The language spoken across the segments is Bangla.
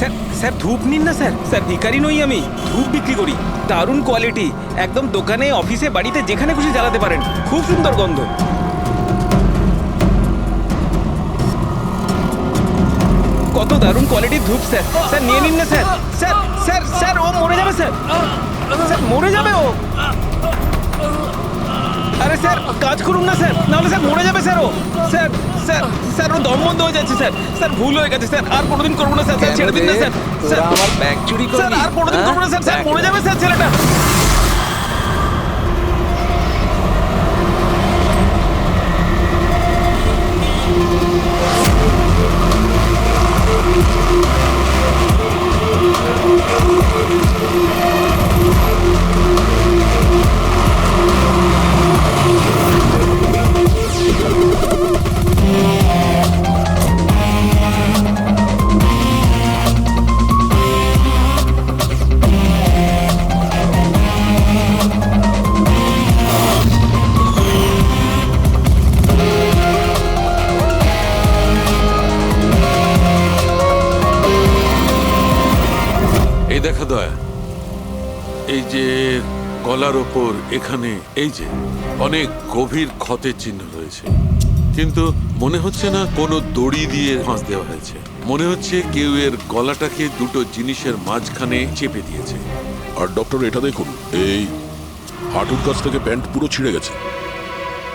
স্যার স্যার ধূপ নিন না স্যার। স্যার ভিখারি নই আমি, ধূপ বিক্রি করি, দারুণ কোয়ালিটি, একদম দোকানে অফিসে বাড়িতে যেখানে খুশি জ্বালাতে পারেন, খুব সুন্দর গন্ধ। কত দারুণ কোয়ালিটির ধূপ স্যার। স্যার নিয়ে নিন না স্যার। স্যার স্যার স্যার ও মরে যাবে স্যার। স্যার মরে যাবে ও। আরে স্যার কাজ করুন না স্যার, নাহলে স্যার মরে যাবে স্যার ও। স্যার স্যার স্যার ও দম বন্ধ হয়ে যাচ্ছে স্যার। স্যার ভুল হয়ে গেছে স্যার, আর কোনোদিন করবো না স্যার। স্যার ছেড়ে দিন না স্যার। স্যার আমার ব্যাগ চুরি স্যার করবি? আর কোনোদিন করবো না স্যার। স্যার মরে যাবে স্যার ছেলেটা। এই দেখা দয়া, এই যে গলার ওপর এখানে এই যে অনেক গভীর ক্ষতের চিহ্ন রয়েছে, কিন্তু মনে হচ্ছে না কোনো দড়ি দিয়ে ফাঁস দেওয়া হয়েছে। মনে হচ্ছে কেউ এর গলাটাকে দুটো জিনিসের মাঝখানে চেপে দিয়েছে। আর ডক্টর এটা দেখুন, এই হাঁটুর কাছ থেকে প্যান্ট পুরো ছিঁড়ে গেছে।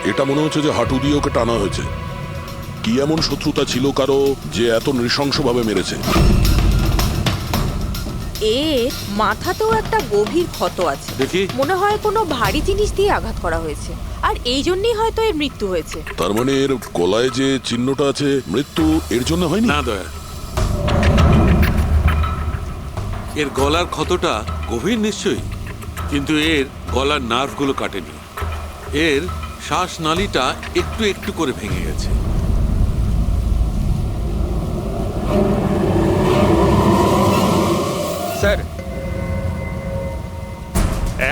এটা মনে হচ্ছে যে হাঁটু দিয়ে ওকে টানা হয়েছে। কি এমন শত্রুতা ছিল কারো যে এত নৃশংসভাবে মেরেছে? এর মাথাতেও একটা গভীর ক্ষত আছে। দেখি। মনে হয় কোনো ভারী জিনিস দিয়ে আঘাত করা হয়েছে, আর এই জন্যই হয়তো এর মৃত্যু হয়েছে। তার মানে এর গলায় যে চিহ্নটা আছে, মৃত্যু এর জন্য হয়নি? না দয়া, এর গলার ক্ষতটা গভীর নিশ্চয়ই, কিন্তু এর গলার নার্ভগুলো কাটেনি। এর শ্বাসনালীটা একটু একটু করে ভেঙে গেছে। স্যার,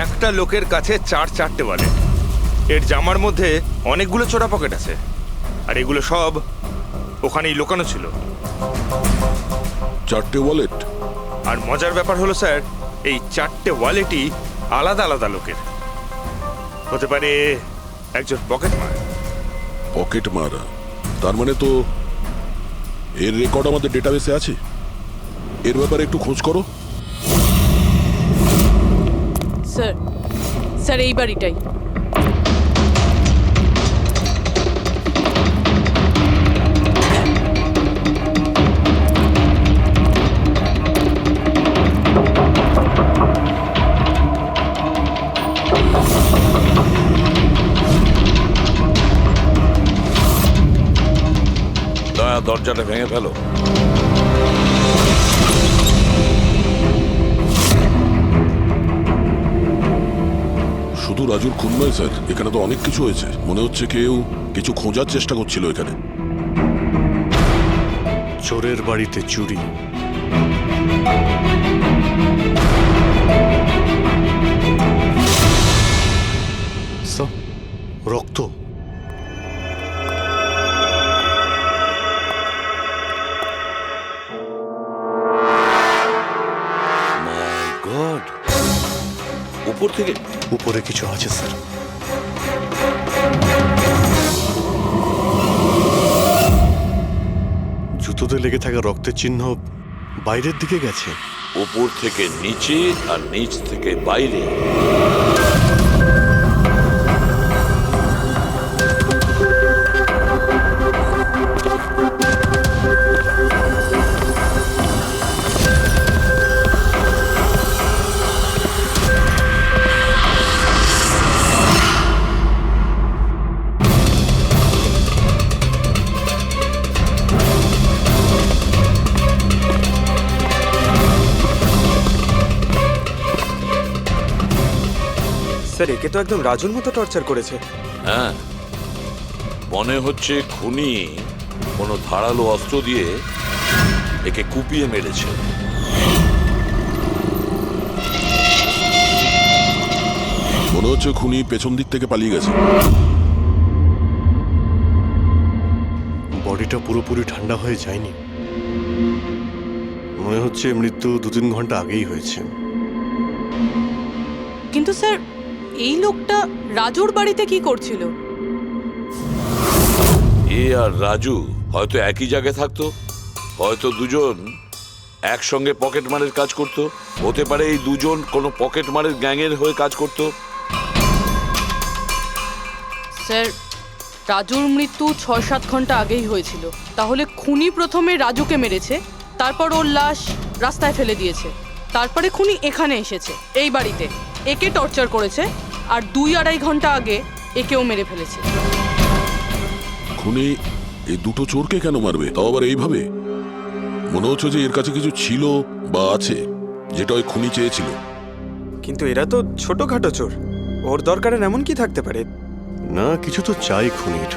একটা লোকের কাছে চারটে ওয়ালেট। এর জামার মধ্যে অনেকগুলো চোরা পকেট আছে, আর এগুলো সব ওখানেই লুকানো ছিল। 4টে ওয়ালেট? আর মজার ব্যাপার হলো স্যার, এই 4টে ওয়ালেটই আলাদা আলাদা লোকের। হতে পারে একজন পকেট মার। পকেট মারা? তার মানে তো এর রেকর্ড আমাদের ডেটাবেসে আছে। এর ব্যাপারে একটু খোঁজ করো। স্যার স্যার এই বাড়িটাই। দয়া, দরজাটা ভেঙে ফেলো। শুধু রাজুর খুন নয় স্যার, এখানে তো অনেক কিছু হয়েছে। মনে হচ্ছে কেউ কিছু খোঁজার চেষ্টা করছিল এখানে। চোরের বাড়িতে চুরি, রক্ত। মাই গড, উপর থেকে? উপরে কিছু আছে স্যার। জুতোতে লেগে থাকা রক্তের চিহ্ন বাইরের দিকে গেছে। উপর থেকে নিচে আর নিচ থেকে বাইরে। স্যার, একে তো একদম রাজুর মতো টর্চার করেছে। হ্যাঁ, মনে হচ্ছে খুনি কোনো ধারালো অস্ত্র দিয়ে একে কুপিয়ে মেরেছে। মনে হচ্ছে খুনি পেছন দিক থেকে পালিয়ে গেছে। বডিটা পুরোপুরি ঠান্ডা হয়ে যায়নি। মনে হচ্ছে হচ্ছে মৃত্যু 2-3 ঘন্টা আগেই হয়েছে। কিন্তু স্যার এই লোকটা রাজুর বাড়িতে কি করছিল? এ আর রাজু হয়তো একই জায়গায় থাকতো, হয়তো দুজন একসঙ্গে পকেট মারের কাজ করত, হতে পারে এই দুজন কোনো পকেট মারের গ্যাংয়ের হয়ে কাজ করত। স্যার রাজুর মৃত্যু 6-7 ঘন্টা আগেই হয়েছিল, তাহলে খুনি প্রথমে রাজুকে মেরেছে, তারপর ওর লাশ রাস্তায় ফেলে দিয়েছে, তারপরে খুনি এখানে এসেছে এই বাড়িতে, একে টর্চার করেছে, আর 2-2.5 ঘন্টা আগে একেও মেরে ফেলেছে। খুনি এই দুটো চোরকে কেন মারবে, তাও আবার এইভাবে? মনে হচ্ছে যে এর কাছে কিছু ছিল বা আছে যেটা ওই খুনি চেয়েছিল। কিন্তু এরা তো ছোটখাটো চোর, ওর দরকারে এমন কি থাকতে পারে? না, কিছু তো চাই খুনির,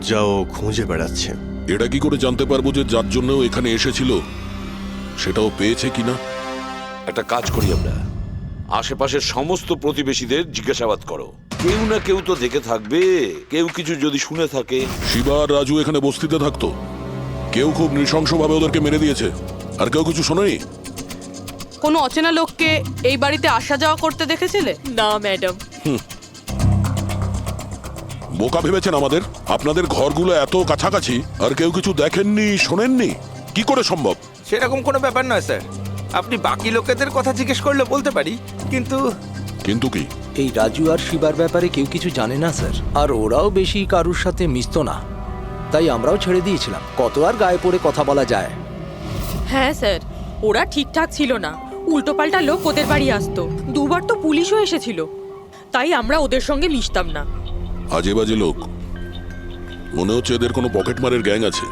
যাও খুঁজে বেড়াচ্ছে। এটা কি করে জানতে পারবো যে যার জন্য ও এখানে এসেছিল সেটাও পেয়েছে কিনা? একটা কাজ করি আমরা, আশেপাশের সমস্ত প্রতিবেশীদের জিজ্ঞাসাবাদ করো, কেউ না কেউ তো দেখে থাকবে, কেউ কিছু যদি শুনে থাকে। শিবা আর রাজু এখানে বস্তিতে থাকতো, কেউ খুব নৃশংসভাবে ওদেরকে মেরে দিয়েছে, আর কেউ কিছু শোনেনি। কোনো অচেনা লোককে এই বাড়িতে আসা যাওয়া করতে দেখেছিলে? না ম্যাডাম। বোকা ভেবেছেন আমাদের? আপনাদের ঘরগুলো এত কাছাকাছি আর কেউ কিছু দেখেননি, শোনেননি, কি করে সম্ভব? সেরকম কোনো ব্যাপার নয় স্যার, আপনি বাকি লোকেদের কথা জিজ্ঞেস করলে বলতে পারি, কিন্তু কিন্তু কি? এই রাজু আর শিবার ব্যাপারে কেউ কিছু জানে না স্যার, আর ওরাও বেশি কারুর সাথে মিশতো না, তাই আমরাও ছেড়ে দিয়েছিলাম। কত আর গায়ে পড়ে কথা বলা যায়? হ্যাঁ স্যার, ওরা ঠিকঠাক ছিল না, উল্টোপাল্টা লোক ওদের বাড়ি আসতো, 2বার তো পুলিশও এসেছিল, তাই আমরা ওদের সঙ্গে মিশতাম না। আজে বাজে লোক, মনে হচ্ছে এদের কোনো পকেট মারের গ্যাং আছে।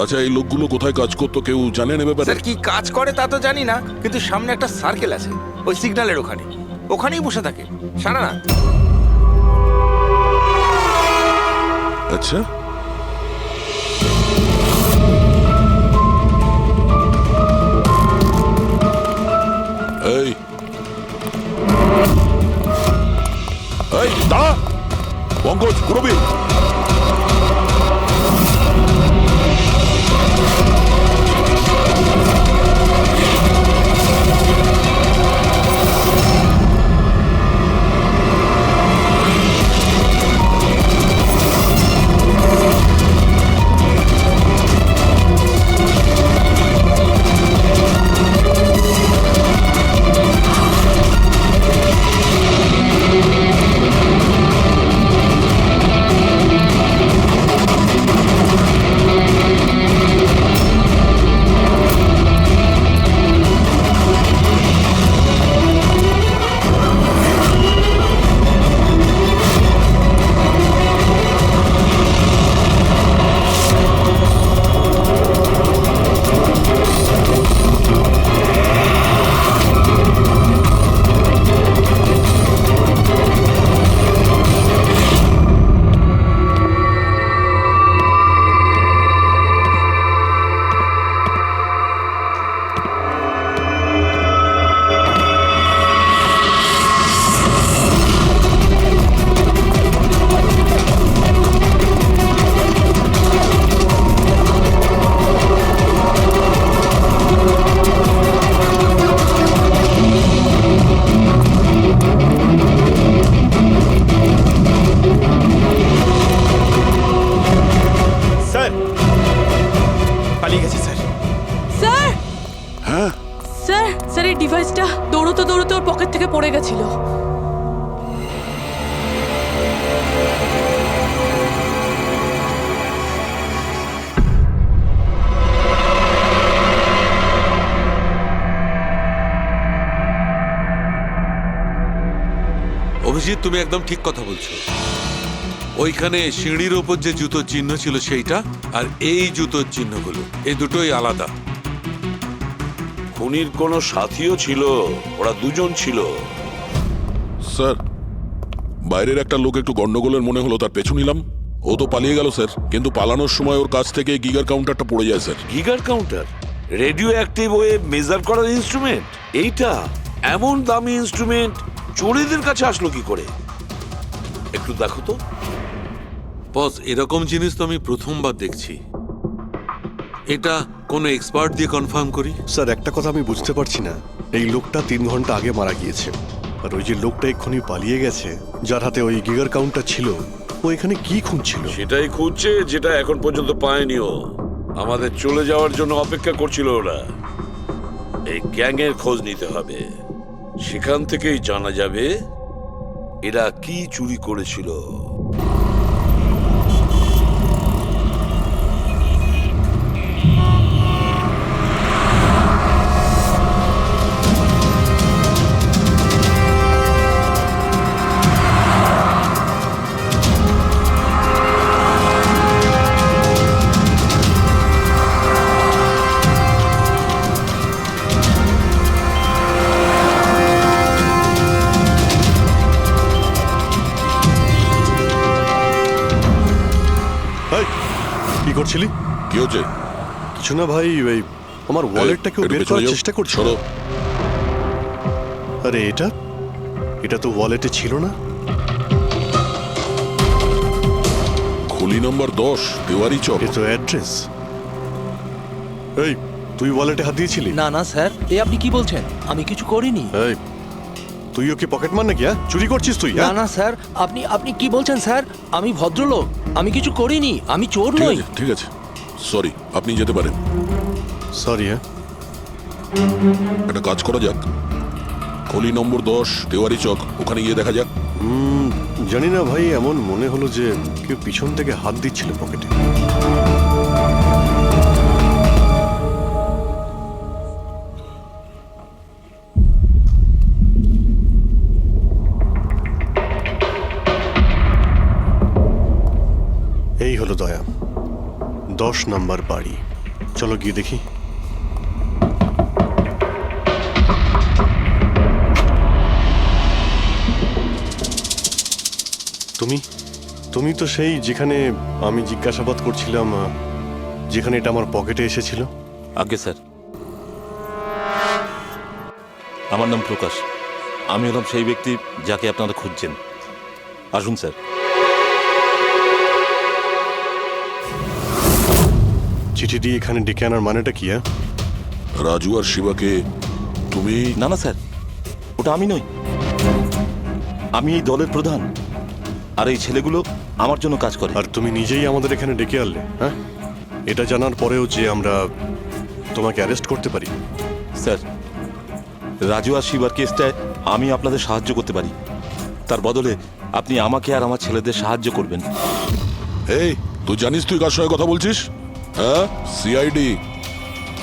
আচ্ছা, এই লোকগুলো কোথায় কাজ করতো কেউ জানেন এ ব্যাপারে? স্যার কি কাজ করে তা তো জানি না, কিন্তু সামনে একটা সার্কেল আছে, ওই সিগন্যালের ওখানেই বসে থাকে সারা রাত। আচ্ছা, এই এই দাঁড়া, পঙ্কজ, পুরবী, স্যার এই ডিভাইসটা দৌড়তে দৌড়তে ওর পকেট থেকে পড়ে গেছিল। অভিজিৎ, তুমি একদম ঠিক কথা বলছো। ওইখানে সিঁড়ির ওপর যে জুতোর চিহ্ন ছিল সেইটা, আর এই জুতোর চিহ্নগুলো, এই দুটোই আলাদা। খুনির কোনো সাথীও ছিল, ওরা দুজন ছিল। স্যার, বাইরের একটা লোক একটু গন্ডগোলের মনে হলো, তার পেছু নিলাম। ও তো পালিয়ে গেল স্যার, কিন্তু পালানোর সময় ওর কাছ থেকে গিগার কাউন্টারটা পড়ে যায় sir. Geiger counter? Radioactive way measure করার ইনস্ট্রুমেন্ট? এইটা এমন দামি ইনস্ট্রুমেন্ট চোরেদের কাছে আসলো কি করে? একটু দেখো তো। বস, এরকম জিনিস তো আমি প্রথমবার দেখছি। এটা কোনো এক্সপার্ট দিয়ে কনফার্ম করি। স্যার একটা কথা আমি বুঝতে পারছি না, এই লোকটা 3 ঘন্টা আগে মারা গিয়েছে, আর ওই যে লোকটা এক্ষুনি পালিয়ে গেছে যার হাতে ওই গিগার কাউন্টার ছিল, ও এখানে কি খুঁজছিল? সেটাই খুঁজছে যেটা এখন পর্যন্ত পায়নিও। আমাদের চলে যাওয়ার জন্য অপেক্ষা করছিল ওরা। এই গ্যাংয়ের খোঁজ নিতে হবে, সেখান থেকেই জানা যাবে এরা কি চুরি করেছিল। এই, কি করছিলি? কি হচ্ছে? কিছু না ভাই, ওই আমার ওয়ালেটটাকেও একটু বের পেছনে করার যাও। চেষ্টা করছি। সরো। আরে এটা এটা তো ওয়ালেটে ছিল না। খুলি নম্বর 10 দেওয়ারি চক। এ তো অ্যাড্রেস। এই, তুই ওয়ালেটে হাত দিয়েছিলি? না না স্যার, এ আপনি কি বলছেন? আমি কিছু করিনি। এই, তুই ওকে পকেট মার নাকি? হ্যাঁ, চুরি করছিস তুই? না হ্যাঁ? না স্যার, আপনি আপনি কি বলছেন স্যার? আমি ভদ্রলোক, আমি কিছু করিনি, আমি চোর ঠিক নই। আছে, ঠিক আছে, সরি, আপনি যেতে পারেন। সরি। হ্যাঁ, একটা কাজ করা যাক, খলি নম্বর 10 দেওয়ারি চক, ওখানে গিয়ে দেখা যাক। জানি না ভাই, এমন মনে হলো যে কেউ পিছন থেকে হাত দিচ্ছিল পকেটে। এই হলো দয়া, 10 নম্বর বাড়ি। চলো গিয়ে দেখি। তুমি তুমি তো সেই যেখানে আমি জিজ্ঞাসাবাদ করছিলাম, যেখানে এটা আমার পকেটে এসেছিল। আগে স্যার, আমার নাম প্রকাশ। আমি হলাম সেই ব্যক্তি যাকে আপনারা খুঁজছেন। আসুন স্যার। চিঠি দিয়ে এখানে ডেকে আনার মানেটা কি? হ্যাঁ, রাজু আর শিবাকে তুমি? না না স্যার, ওটা আমি নই। আমি এই দলের প্রধান, আর এই ছেলেগুলো আমার জন্য কাজ করে। আর তুমি নিজেই আমাদের এখানে ডেকে আনলে? হ্যাঁ, এটা জানার পরেও যে আমরা তোমাকে অ্যারেস্ট করতে পারি? স্যার, রাজু আর শিবার কেসটায় আমি আপনাদের সাহায্য করতে পারি। তার বদলে আপনি আমাকে আর আমার ছেলেদের সাহায্য করবেন। এই, তুই জানিস তুই কার সঙ্গে কথা বলছিস? হ্যাঁ, সিআইডি।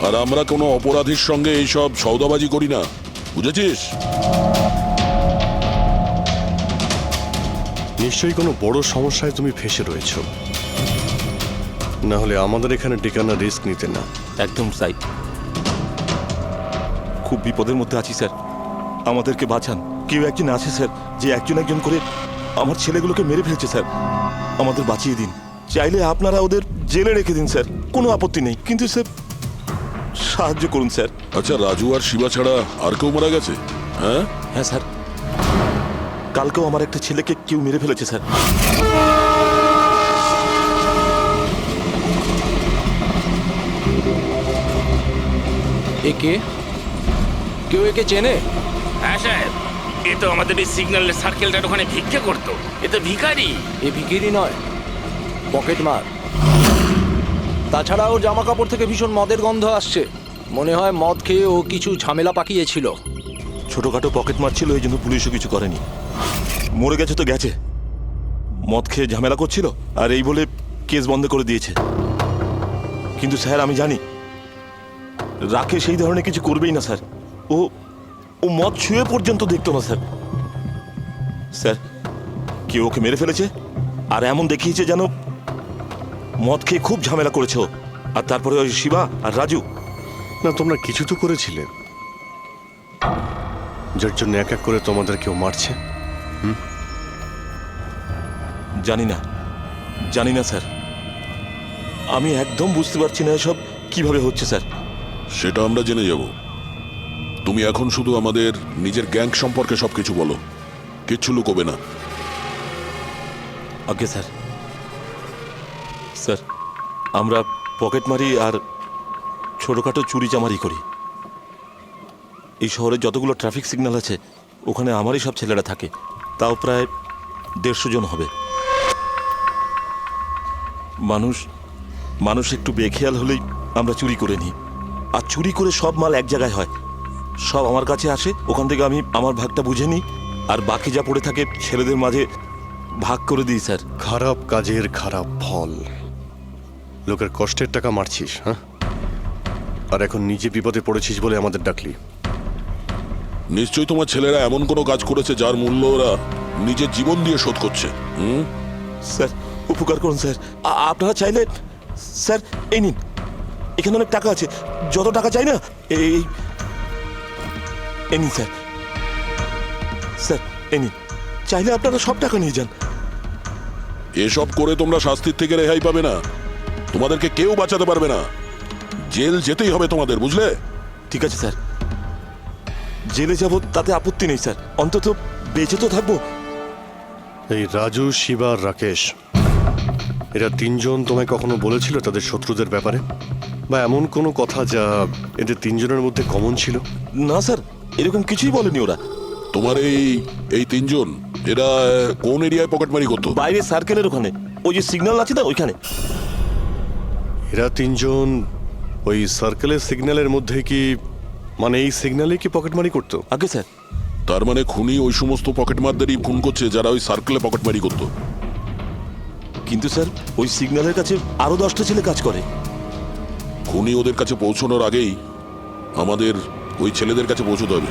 আর আমরা কোনো অপরাধীর সঙ্গে এইসব সৌদাবাজি করি না, বুঝেছিস? নিশ্চয়ই কোনো বড় সমস্যায় তুমি ফেঁসে রয়েছো, না হলে আমাদের এখানে ডেকে আনার রিস্ক নিতে না। একদম তাই। খুব বিপদের মধ্যে আছি স্যার, আমাদেরকে বাঁচান। কেউ একজন আছে স্যার, যে একজন একজন করে আমার ছেলেগুলোকে মেরে ফেলছে স্যার। আমাদের বাঁচিয়ে দিন। চাইলে আপনারা ওদের জেলে রেখে দিন স্যার, কোনো আপত্তি নেই, কিন্তু স্যার সাহায্য করুন স্যার। আচ্ছা, রাজু আর শিবা ছাড়া আর কেউ মারা গেছে? হ্যাঁ হ্যাঁ স্যার, কালকেও আমার একটা ছেলেকে কেউ মেরে ফেলেছে স্যার। একে কেউ একে চেনে? হ্যাঁ সাহেব, এ তো আমাদের এই সিগন্যালের সার্কেলটার ওখানে ভিক্ষে করতো। এ তো ভিখারি। এ ভিখিরি নয়, পকেট মার। তাছাড়া ওর জামা কাপড় থেকে ভীষণ মদের গন্ধ আসছে। মনে হয় মদ খেয়ে ও কিছু ঝামেলা পাকিয়েছিল। ছোটখাটো পকেট মারছিল, এই জন্য পুলিশও কিছু করেনি। মরে গেছে তো গেছে, মদ খেয়ে ঝামেলা করছিল আর এই বলে কেস বন্ধ করে দিয়েছে। কিন্তু স্যার আমি জানি রাকেশ সেই ধরনের কিছু করবেই না স্যার। ও ও মদ ছুঁয়ে পর্যন্ত দেখতো না স্যার। স্যার, কেউ ওকে মেরে ফেলেছে আর এমন দেখিয়েছে যেন মদ খেয়ে খুব ঝামেলা করেছে ও। আর তারপরে ওই শিবা আর রাজু। না, তোমরা কিছু তো করেছিলে, যার জন্য এক এক করে তোমাদের কেউ মারছে। জানি না, জানি না স্যার। আমি একদম বুঝতে পারছি না এসব কিভাবে হচ্ছে স্যার। সেটা আমরা জেনে যাব। তুমি এখন শুধু আমাদের নিজের গ্যাং সম্পর্কে সবকিছু বলো, কিচ্ছু লুকোবে না। Okay sir. স্যার, আমরা পকেট মারি আর ছোটোখাটো চুরি চামারি করি। এই শহরে যতগুলো ট্রাফিক সিগন্যাল আছে ওখানে আমারই সব ছেলেরা থাকে, তাও প্রায় 150 জন হবে। মানুষ একটু বেখেয়াল হলেই আমরা চুরি করে নিই, আর চুরি করে সব মাল এক জায়গায় হয়, সব আমার কাছে আসে, ওখান থেকে আমি আমার ভাগটা বুঝে নিই, আর বাকি যা পড়ে থাকে ছেলেদের মাঝে ভাগ করে দিই স্যার। খারাপ কাজের খারাপ ফল। লোকের কষ্টের টাকা মারছিস, হ্যাঁ? আর এখন নিজে বিপদে পড়েছিস বলে আমাদের ডাকলি। নিশ্চয়ই তোমার ছেলেরা এমন কোনো কাজ করেছে যার মূল্য ওরা নিজের জীবন দিয়ে শোধ করছে। স্যার উপকার করুন স্যার, আপনারা চাইলে স্যার এই নিন, এখানে অনেক টাকা আছে, যত টাকা চাই না এই নিন স্যার। স্যার এই নিন, চাইলে আপনারা সব টাকা নিয়ে যান। এসব করে তোমরা শাস্তির থেকে রেহাই পাবে না, তোমাদেরকে কেউ বাঁচাতে পারবে না, জেল যেতেই হবে তোমাদের, বুঝলে? ঠিক আছে স্যার, জেলে যাব তাতে আপত্তি নেই স্যার, অন্তত বেঁচে তো থাকবো। এই রাজু, শিবা আর রাকেশ, এরা তিনজন তোমায় কখনো বলেছিল তাদের শত্রুদের ব্যাপারে, বা এমন কোনো কথা যা এদের তিনজনের মধ্যে কমন ছিল? না স্যার, এরকম কিছুই বলেনি ওরা। তোমার এই তিনজন এরা কোন এরিয়ায় পকেটমারি করতো? বাইরে সার্কেলের ওখানে, ওই যে সিগন্যাল আছে না ওইখানে। এরা তিনজন ওই সার্কেলের সিগন্যালের মধ্যে কি, মানে এই সিগন্যালে কি পকেটমারি করতো? আগে স্যার। তার মানে খুনি ওই সমস্ত পকেটমারদেরই খুন করছে যারা ওই সার্কেলে পকেটমারি করতো। কিন্তু স্যার ওই সিগন্যালের কাছে আরো 10টা ছেলে কাজ করে। খুনি ওদের কাছে পৌঁছানোর আগেই আমাদের ওই ছেলেদের কাছে পৌঁছতে হবে।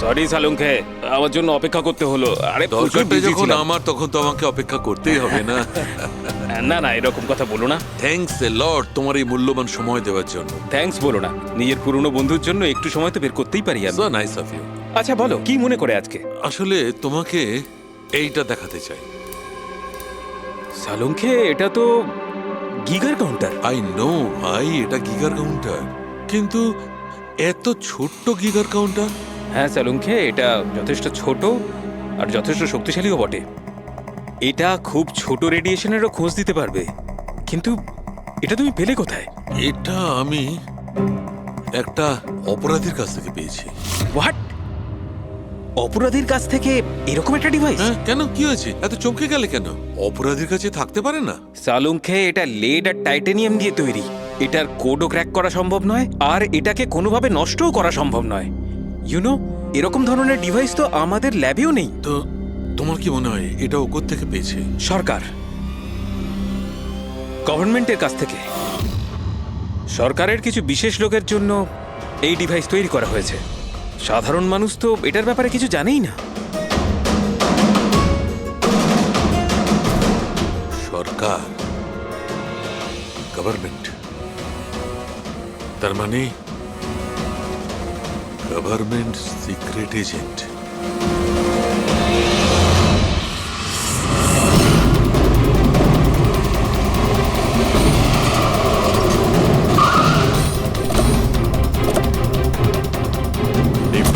সরি সালুঙ্কে, আমার জন্য অপেক্ষা করতে হলো। আরে দরকারটা যখন আমার, তখন তো আমাকে অপেক্ষা করতেই হবে না? না না, এরকম কথা বলো না। থ্যাঙ্কস এ লট তোমার এই মূল্যবান সময় দেওয়ার জন্য। থ্যাঙ্কস বলো না, নিজের পুরনো বন্ধুর জন্য একটু সময় তো বের করতেই পারি আমি। So nice of you. আচ্ছা বলো, কি মনে করে আজকে? আসলে তোমাকে এইটা দেখাতে চাই। সালুঙ্কে, এটা তো গিগার কাউন্টার। আই নো ভাই, এটা গিগার কাউন্টার, কিন্তু এত ছোট্ট গিগার কাউন্টার। হ্যাঁ সালুঙ্কে, এটা যথেষ্ট ছোট আর যথেষ্ট শক্তিশালীও বটে। এটা খুব ছোট রেডিয়েশনেরও খোঁজ দিতে পারবে, কিন্তু এটা তুমি পেলে কোথায়? এটা আমি একটা অপরাধীর কাছ থেকে পেয়েছি। হোয়াট? অপরাধীর কাছ থেকে এরকম একটা ডিভাইস? হ্যাঁ, কেন কি হয়েছে? এত চমকে গেলে কেন? অপরাধীর কাছে থাকতে পারে না? সালুঙ্কে, এটা লেড আর টাইটানিয়াম দিয়ে তৈরি। এটার কোডও ক্র্যাক করা সম্ভব নয়, আর এটাকে কোনোভাবে নষ্টও করা সম্ভব নয়। ইউনো, এরকম ধরনের ডিভাইস তো আমাদের ল্যাবেও নেই। তো তোমার কি মনে হয় এটা ও কোত্থেকে পেয়েছে? সরকার, গভর্নমেন্টের কাছ থেকে। সরকারের কিছু বিশেষ লোকের জন্য এই ডিভাইস তৈরি করা হয়েছে। সাধারণ মানুষ তো এটার ব্যাপারে কিছু জানেই না। সরকার, গভর্নমেন্ট, তার মানে গভর্নমেন্ট সিক্রেট এজেন্ট।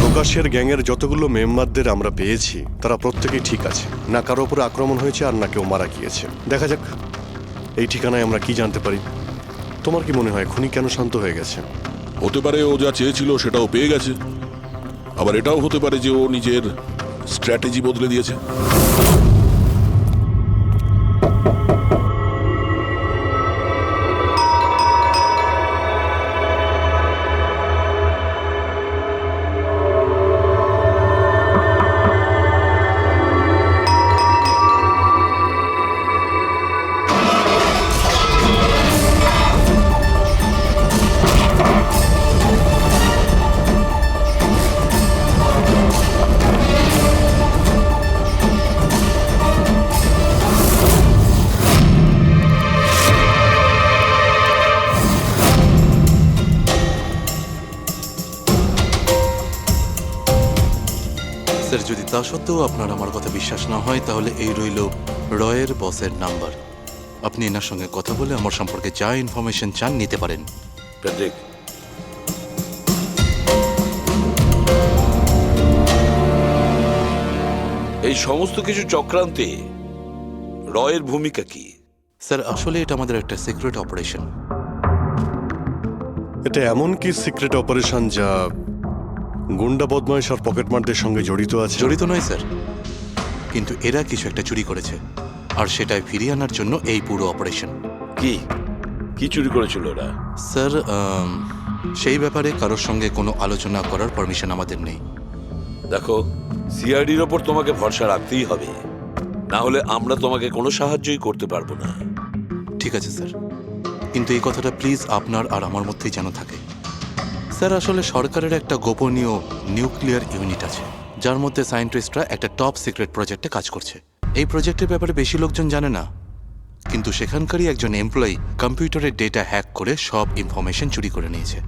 প্রকাশের গ্যাংয়ের যতগুলো মেম্বারদের আমরা পেয়েছি তারা প্রত্যেকেই ঠিক আছে, না কারো উপরে আক্রমণ হয়েছে আর না কেউ মারা গিয়েছে। দেখা যাক এই ঠিকানায় আমরা কি জানতে পারি। তোমার কি মনে হয় খুনি কেন শান্ত হয়ে গেছে? হতে পারে ও যা চেয়েছিল সেটাও পেয়ে গেছে, আবার এটাও হতে পারে যে ও নিজের স্ট্র্যাটেজি বদলে দিয়েছে। স্যার, যদি তা সত্ত্বেও আপনার আমার কথা বিশ্বাস না হয় তাহলে এই রইল রয়ের বসের নাম্বার। আপনি এনার সঙ্গে কথা বলে আমার সম্পর্কে যা ইনফরমেশন চান নিতে পারেন। প্যাট্রিক, এই সমস্ত কিছু চক্রান্তে রয়ের ভূমিকা কি? স্যার আসলে এটা আমাদের একটা সিক্রেট অপারেশন। এটা এমন কি সিক্রেট অপারেশন যা গুন্ডা বদমাইশ আর পকেটমারদের সঙ্গে জড়িত আছে? জড়িত নয় স্যার, কিন্তু এরা কিছু একটা চুরি করেছে আর সেটাই ফিরিয়ে আনার জন্য এই পুরো অপারেশন। কি কি চুরি করেছিল ওরা? স্যার সেই ব্যাপারে কারোর সঙ্গে কোনো আলোচনা করার পারমিশন আমাদের নেই। দেখো, সিআইডির ওপর তোমাকে ভরসা রাখতেই হবে, না হলে আমরা তোমাকে কোনো সাহায্যই করতে পারবো না। ঠিক আছে স্যার, কিন্তু এই কথাটা প্লিজ আপনার আর আমার মধ্যেই যেন থাকে। স্যার আসলে সরকারের একটা গোপনীয় নিউক্লিয়ার ইউনিট আছে, যার মধ্যে সায়েন্টিস্টরা একটা টপ সিক্রেট প্রজেক্টে কাজ করছে। এই প্রজেক্টের ব্যাপারে বেশি লোকজন জানে না, কিন্তু সেখানকারই একজন এমপ্লয়ি কম্পিউটারের ডেটা হ্যাক করে সব ইনফরমেশন চুরি করে নিয়েছে।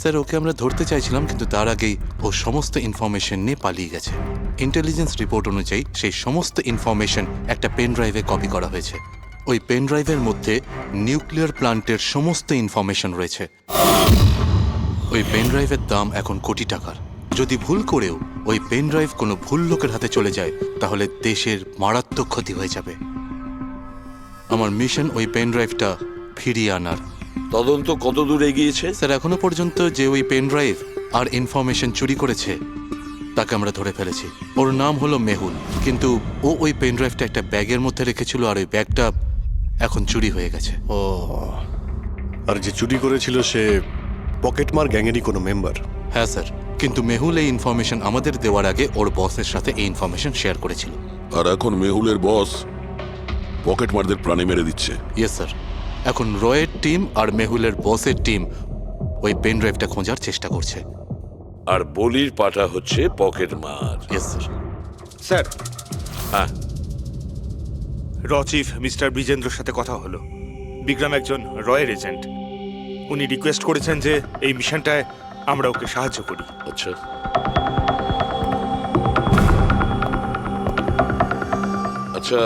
স্যার ওকে আমরা ধরতে চাইছিলাম, কিন্তু তার আগেই ও সমস্ত ইনফরমেশন নিয়ে পালিয়ে গেছে। ইন্টেলিজেন্স রিপোর্ট অনুযায়ী সেই সমস্ত ইনফরমেশন একটা পেন ড্রাইভে কপি করা হয়েছে। ওই পেন ড্রাইভের মধ্যে নিউক্লিয়ার প্ল্যান্টের সমস্ত ইনফরমেশন রয়েছে। ওই পেন ড্রাইভের দাম এখন কোটি টাকার। যদি ভুল করেও ওই পেন ড্রাইভ কোনো ভুল লোকের হাতে চলে যায়, তাহলে দেশের মারাত্মক ক্ষতি হয়ে যাবে। আমার মিশন ওই পেন ড্রাইভটা ফিরিয়ে আনার। তদন্ত কত দূর এগিয়েছে? স্যার এখনো পর্যন্ত যে ওই পেন ড্রাইভ আর ইনফরমেশন চুরি করেছে তাকে আমরা ধরে ফেলেছি। ওর নাম হলো মেহুল, কিন্তু ও ওই পেন ড্রাইভটা একটা ব্যাগের মধ্যে রেখেছিল আর ওই ব্যাগটা এখন চুরি হয়ে গেছে। ও, আর যে চুরি করেছিল সে পকেটমার গ্যাংয়েরই কোনো মেম্বার? হ্যাঁ স্যার, কিন্তু মেহুল এই ইনফরমেশন আমাদের দেওয়ার আগে ওর বসের সাথে এই ইনফরমেশন শেয়ার করেছিল। আর এখন মেহুলের বস পকেটমারদের প্রাণে মেরে দিচ্ছে। ইয়েস স্যার, এখন রয়ের টিম আর মেহুলের বসের টিম ওই পেন ড্রাইভটা খোঁজার চেষ্টা করছে। আর বলির পাটা হচ্ছে পকেটমার। Yes sir. স্যার, হ্যাঁ, র চিফ মিস্টার ব্রিজেন্দ্রর সাথে কথা হলো। বিক্রম একজন রয়ের এজেন্ট। উনি রিকোয়েস্ট করেছেন যে এই মিশনটায় আমরা ওকে সাহায্য করি। আচ্ছা। আচ্ছা,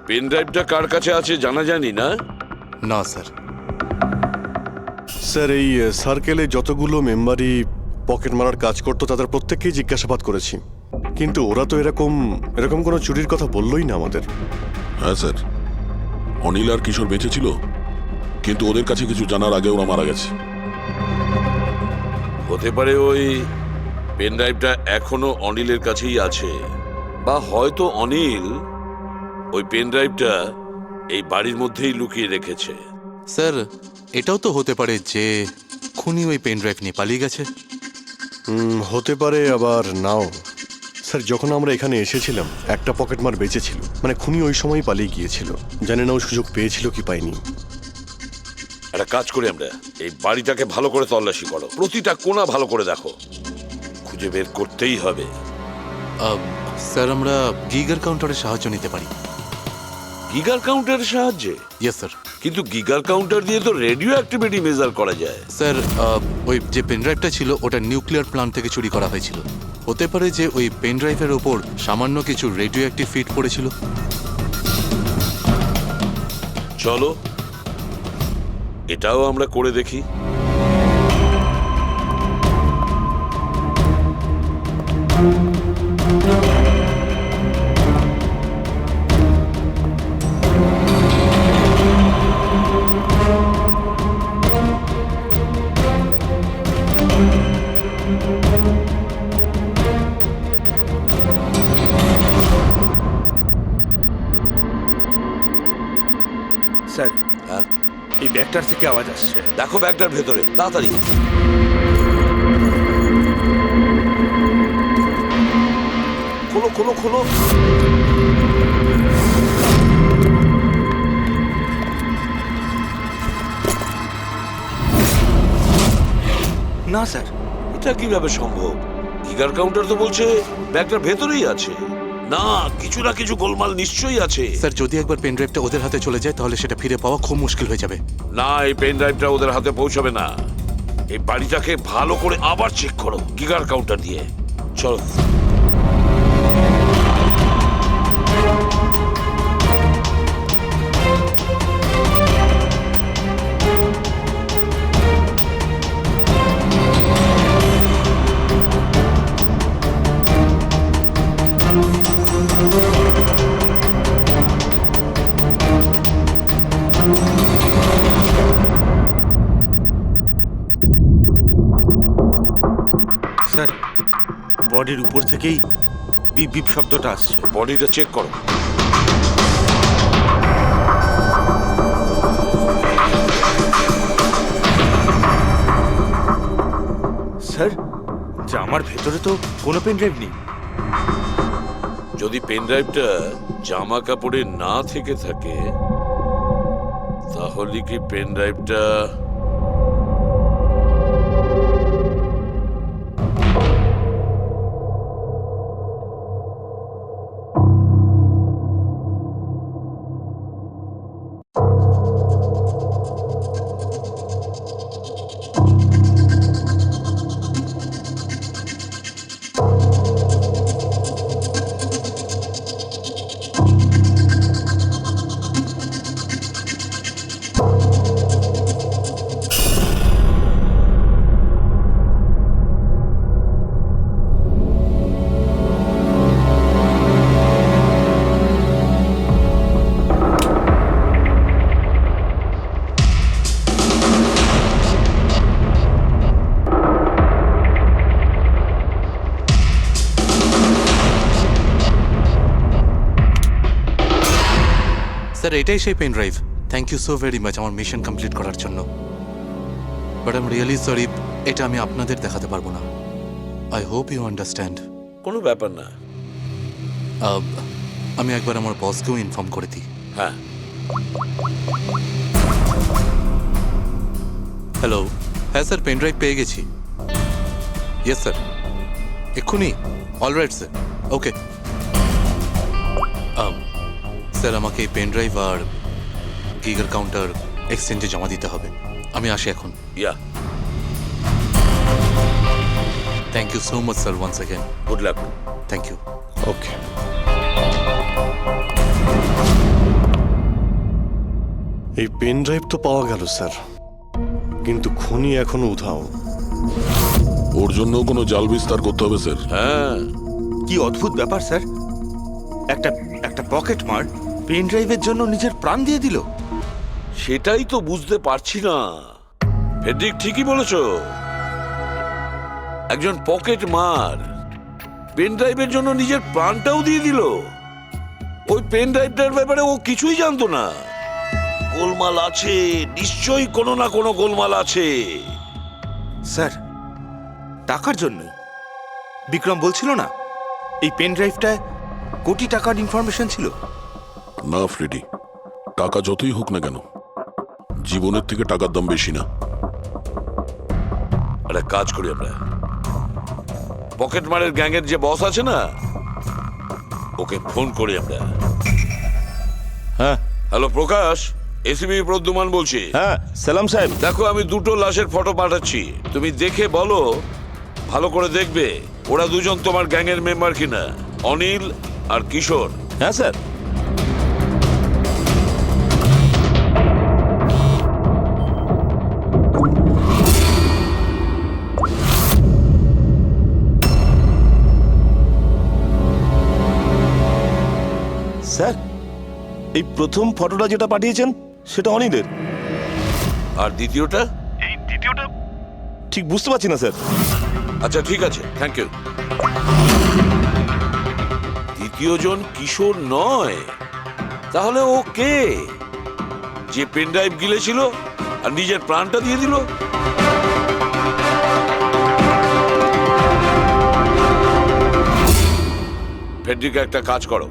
পেন ড্রাইভটা কার কাছে আছে জানা যায়নি না? না স্যার। স্যার এই সার্কেলে যতগুলো মেম্বারই পকেট মারার কাজ করতো তাদের প্রত্যেককেই জিজ্ঞাসাবাদ করেছি, কিন্তু ওরা তো এরকম কোনো চুরির কথা বললোই না আমাদের। হ্যাঁ স্যার, অনিল আর কিশোর বেঁচে ছিল, কিন্তু ওদের কাছে কিছু জানার আগে ওরা মারা গেছে। হতে পারে ওই পেন ড্রাইভটা এখনো অনিলের কাছেই আছে, বা হয়তো অনিল ওই পেন ড্রাইভটা এই বাড়ির মধ্যেই লুকিয়ে রেখেছে। স্যার এটাও তো হতে পারে যে খুনি ওই পেন ড্রাইভ নিয়ে পালিয়ে গেছে। হতে পারে, আবার নাও। স্যার যখন আমরা এখানে এসেছিলাম একটা পকেটমার বেঁচে ছিল, মানে খুনি ওই সময় পালিয়ে গিয়েছিল। জানি না ও সুযোগ পেয়েছিল কি পায়নি। একটা কাজ করি আমরা, এই বাড়িটাকে ভালো করে তল্লাশি করো, প্রতিটা কোণা ভালো করে দেখো, খুঁজে বের করতেই হবে। স্যার আমরা গিগার কাউন্টারের সাহায্য নিতে পারি। গিগার কাউন্টারের সাহায্যে? Yes sir. কিন্তু গিগার কাউন্টার দিয়ে তো রেডিও অ্যাক্টিভিটি মেজার করা যায়। স্যার ওই যে পেন ড্রাইভটা ছিল ওটা নিউক্লিয়ার প্ল্যান্ট থেকে চুরি করা হয়েছিল। হতে পারে যে ওই পেন ড্রাইভের ওপর সামান্য কিছু রেডিও অ্যাক্টিভ ফিট পড়েছিল। চলো এটাও আমরা করে দেখি। স্যার, এই ব্যাগটার থেকে আওয়াজ আসছে। দেখো ব্যাগটার ভেতরে, তাড়াতাড়ি। খোলো খোলো খোলো। না স্যার, এটা কিভাবে সম্ভব? গিগার কাউন্টার তো বলছে ব্যাগটার ভেতরেই আছে। না, কিছু না কিছু গোলমাল নিশ্চয়ই আছে। স্যার যদি একবার পেন ড্রাইভটা ওদের হাতে চলে যায় তাহলে সেটা ফিরে পাওয়া খুব মুশকিল হয়ে যাবে। না, এই পেন ড্রাইভটা ওদের হাতে পৌঁছাবে না। এই বাড়িটাকে ভালো করে আবার চেক করো গিগার কাউন্টার দিয়ে। চলো। স্যার বডির উপর থেকেই বিপ বিপ শব্দটা আসছে। বডিটা চেক করো। স্যার জামার ভেতরে তো কোনো পেন ড্রাইভ নেই। যদি পেন ড্রাইভটা জামা কাপড়ে না থেকে থাকে তাহলে কি পেন ড্রাইভটা স্যার এটাই সেই pen drive. Thank you so very much আমার মিশন কমপ্লিট করার জন্য। But I am really sorry, এটা আমি আপনাদের দেখাতে পারবো না। I hope you understand. কোনো ব্যাপার না। আমি একবার আমার বসকেও ইনফর্ম করে দিই। হ্যাঁ। হ্যালো, হ্যাঁ স্যার পেন ড্রাইভ পেয়ে গেছি। ইয়েস স্যার, এক্ষুনি। Alright sir, okay. স্যার আমাকে পেন ড্রাইভ আর গিগার কাউন্টার এক্সচেঞ্জে জমা দিতে হবে। আমি আসি এখন। Yeah, thank you so much sir once again. Good luck. Thank you. Okay. এই পেন ড্রাইভ তো পাওয়া গেল স্যার, কিন্তু খুনি এখনো উধাও। ওর জন্য কোনো জাল বিস্তার করতে হবে স্যার। হ্যাঁ, কি অদ্ভুত ব্যাপার স্যার, একটা একটা পকেট মার পেন ড্রাইভের জন্য নিজের প্রাণ দিয়ে দিল। সেটাই তো বুঝতে পারছি না। ফেডরিক ঠিকই বলেছো, একজন পকেট মার পেন ড্রাইভের জন্য নিজের প্রাণটাও দিয়ে দিল। ওই পেন ড্রাইভটার ব্যাপারে ও কিছুই জানতো না। গোলমাল আছে, নিশ্চয়ই কোনো না কোনো গোলমাল আছে। স্যার টাকার জন্য বিক্রম বলছিল না এই পেন ড্রাইভটায় কোটি টাকার ইনফরমেশন ছিল। না ফ্রেডি, টাকা যতই হোক না কেন, জীবনের থেকে টাকার দাম বেশি না। একটা কাজ করি আমরা, পকেট মারের গ্যাংয়ের যে বস আছে না, ওকে ফোন করি আমরা। হ্যাঁ হ্যালো প্রকাশ, এসিবি প্রদ্যুমান বলছি। হ্যাঁ সালাম সাহেব। দেখো আমি দুটো লাশের ফটো পাঠাচ্ছি, তুমি দেখে বলো, ভালো করে দেখবে ওরা দুজন তোমার গ্যাংয়ের মেম্বার কিনা, অনিল আর কিশোর। হ্যাঁ স্যার। স্যার এই প্রথম ফটোটা যেটা পাঠিয়েছেন সেটা অনিলের, আর দ্বিতীয়টা? এই দ্বিতীয়টা ঠিক বুঝতে পারছি না স্যার। আচ্ছা ঠিক আছে, থ্যাংক ইউ। দ্বিতীয় জন কিশোর নয়, তাহলে ও কে? যে পেন ড্রাইভ গিলেছিল আর নিজের প্রাণটা দিয়ে দিল? ফেডরিকা একটা কাজ করো,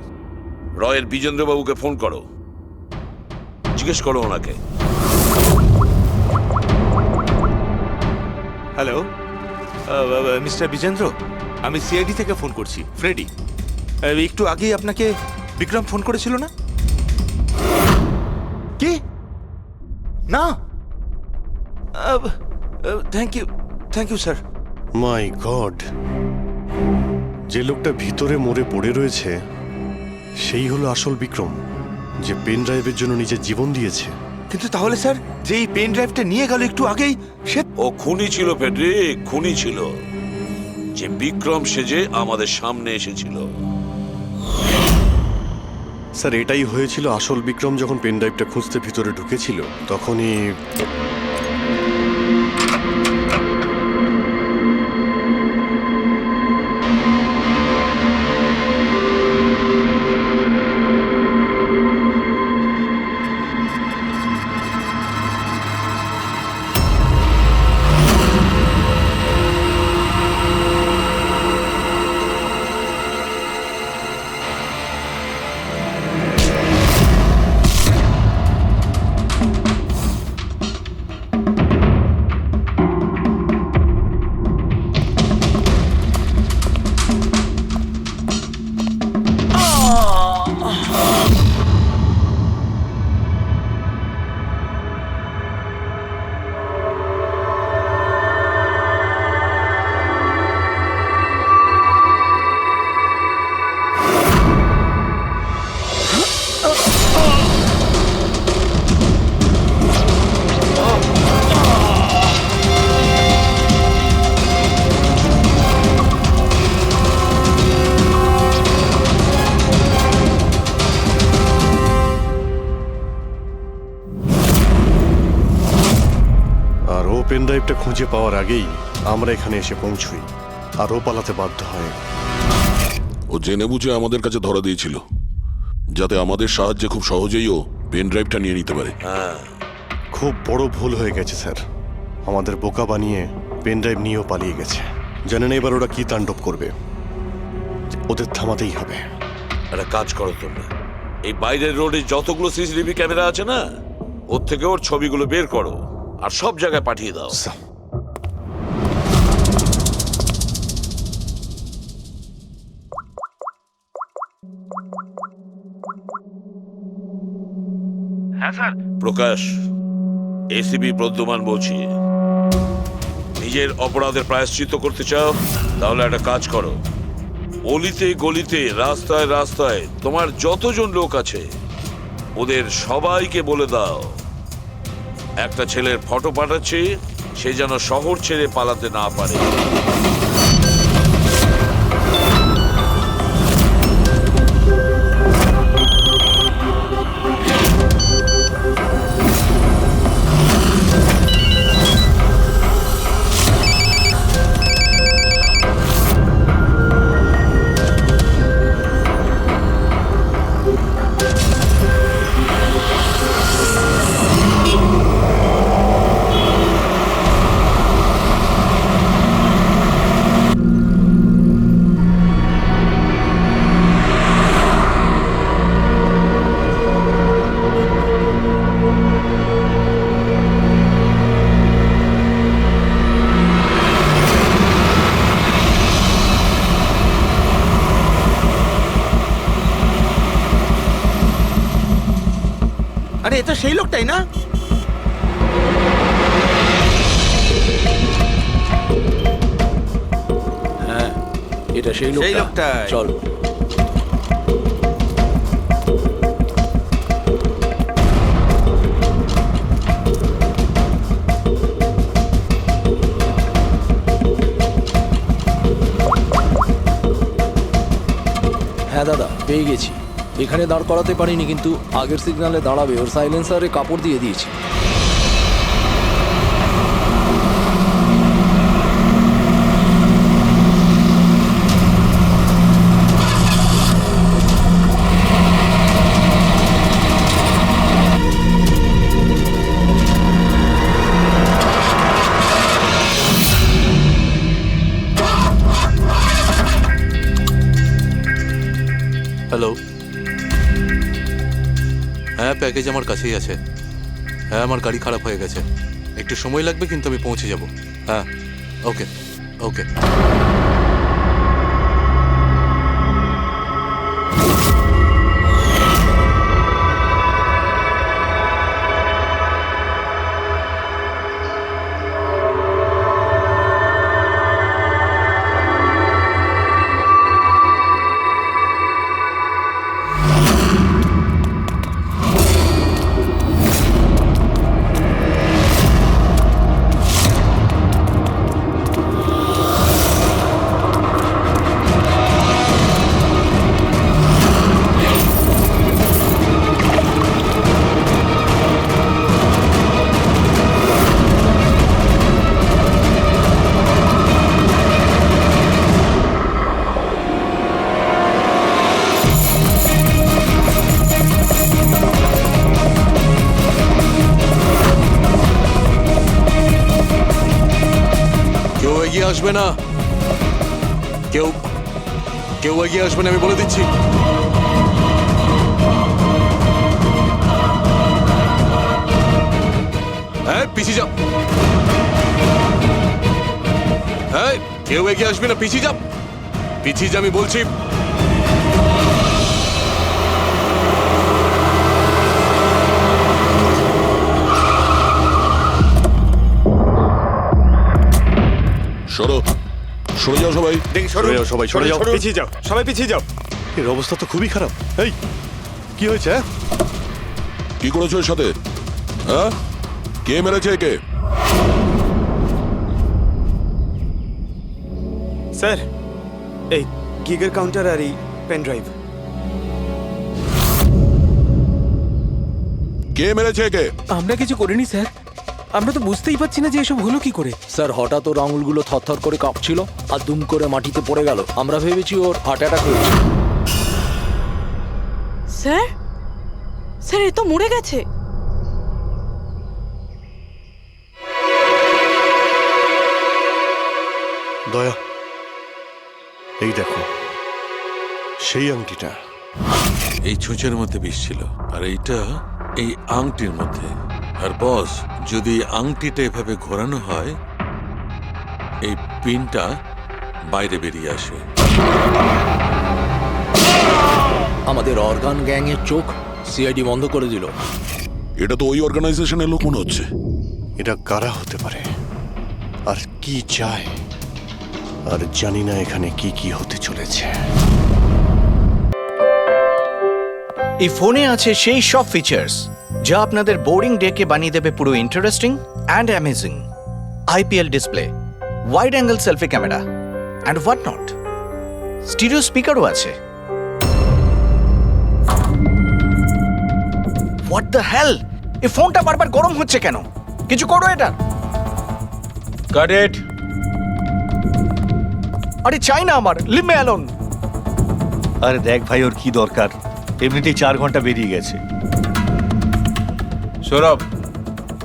রয়ের বিজেন্দ্রবাবুকে ফোন করো, জিজ্ঞেস করো ওনাকে। হ্যালো মিস্টার বিজেন্দ্র, আমি সিআইডি থেকে ফোন করছি, ফ্রেডি। একটু আগেই আপনাকে বিক্রম ফোন করেছিল না? কি না? Thank you sir. My god, যে লোকটা ভিতরে মরে পড়ে রয়েছে সেই হলো আসল বিক্রম, যে পেন ড্রাইভের জন্য নিজের জীবন দিয়েছে। কিন্তু তাহলে স্যার, যে এই পেন ড্রাইভটা নিয়ে গেল একটু আগেই, সে ও খুনি ছিল ফেডরিক, খুনি ছিল, যে বিক্রম সেজে আমাদের সামনে এসেছিল। স্যার এটাই হয়েছিল, আসল বিক্রম যখন পেন ড্রাইভটা খুঁজতে ভিতরে ঢুকেছিল তখনই পেন ড্রাইভটা খুঁজে পাওয়ার আগেই আমরা এখানে এসে পৌঁছই, আর ও পালাতে বাধ্য হয়। ও জেনে বুঝে আমাদের কাছে ধরা দিয়েছিল, যাতে আমাদের সাহায্যে খুব সহজেই ও পেন ড্রাইভটা নিয়ে নিতে পারে। খুব বড় ভুল হয়ে গেছে স্যার, আমাদের বোকা বানিয়ে পেন ড্রাইভ নিয়েও পালিয়ে গেছে। জানেন এবার ওরা কি তাণ্ডব করবে, ওদের থামাতেই হবে। একটা কাজ করো তোমরা, এই বাইরের রোডে যতগুলো সিসিটিভি ক্যামেরা আছে না, ওর থেকে ওর ছবিগুলো বের করো আর সব জায়গায় পাঠিয়ে দাও। হ্যাঁ স্যার। প্রকাশ, এসিপি প্রদ্যুমান বলছি। নিজের অপরাধের প্রায়শ্চিত্ত করতে চাও? তাহলে একটা কাজ করো, অলিতে গলিতে রাস্তায় রাস্তায় তোমার যতজন লোক আছে ওদের সবাইকে বলে দাও একটা ছেলের ফটো পাঠাচ্ছি, সে যেন শহর ছেড়ে পালাতে না পারে। আরে এটা সেই লোকটাই না? হ্যাঁ, এটা সেই লোকটাই। চলো। হ্যাঁ দাদা, পেয়ে গেছি। এখানে দাঁড় করাতে পারিনি, কিন্তু আগের সিগনালে দাঁড়াবে, ওর সাইলেন্সারে কাপড় দিয়ে দিয়েছি। হ্যালো, হ্যাঁ প্যাকেজ আমার কাছেই আছে। হ্যাঁ, আমার গাড়ি খারাপ হয়ে গেছে, একটু সময় লাগবে, কিন্তু আমি পৌঁছে যাব। হ্যাঁ, ওকে ওকে। এগিয়ে আসবে না, কেউ কেউ এগিয়ে আসবে না, আমি বলে দিচ্ছি। হ্যাঁ, পিছিয়ে যাও। হ্যাঁ, কেউ এগিয়ে আসবে না, পিছিয়ে যাও, পিছিয়ে যা, আমি বলছি। সরো, সরে যাও সবাই। দেখি সরো, সরে যাও সবাই, সরে যাও। পিছিয়ে যাও, সবাই পিছিয়ে যাও। এর অবস্থা তো খুবই খারাপ। এই, কি হয়েছে? কি করেছো এর সাথে? হ্যাঁ, কে মেরেছে একে? স্যার, এই গিগের কাউন্টার আর এই পেন ড্রাইভ। কে মেরেছে একে? আমরা কিছু করিনি স্যার, আমরা তো বুঝতেই পারছি না যে এসব হলো কি করে। স্যার হঠাৎ ওর আঙুলগুলো থরথর করে কাঁপছিল আর দুম করে মাটিতে পড়ে গেল। আমরা ভেবেছি ওর হার্ট অ্যাটাক হয়েছে। স্যার স্যার এ তো মরে গেছে। দয়া, এই দেখো সেই আংটিটা। এই ছুঁচের মধ্যে বিষ ছিল আর এইটা এই আংটির মধ্যে। আর বস, যদি আংটিটা এভাবে ঘোরানো হয় এই পিনটা বাইরে বেরিয়ে আসে। আমাদের অর্গান গ্যাংয়ের চোখ সিআইডি বন্ধ করে দিল। এটা তো ওই অর্গানাইজেশনের লোক মনে হচ্ছে। এটা কারা হতে পারে আর কি চায়, আর জানি না এখানে কি কি হতে চলেছে। এই ফোনে আছে সেই সব ফিচার্স যা আপনাদের বোরিং ডেকে বানিয়ে দেবে পুরো interesting and amazing. IPL display, wide angle selfie camera and what not. Stereo স্পিকারও আছে। হোয়াট দ্য হেল, এই ফোনটা বারবার গরম হচ্ছে কেন? কিছু করো এটা। Got it. আরে চাই না আমার, লিভ মি অ্যালোন। আরে দেখ ভাই, ওর কি দরকার? এমনিতেই 4 ঘন্টা বেরিয়ে গেছে। সৌরভ,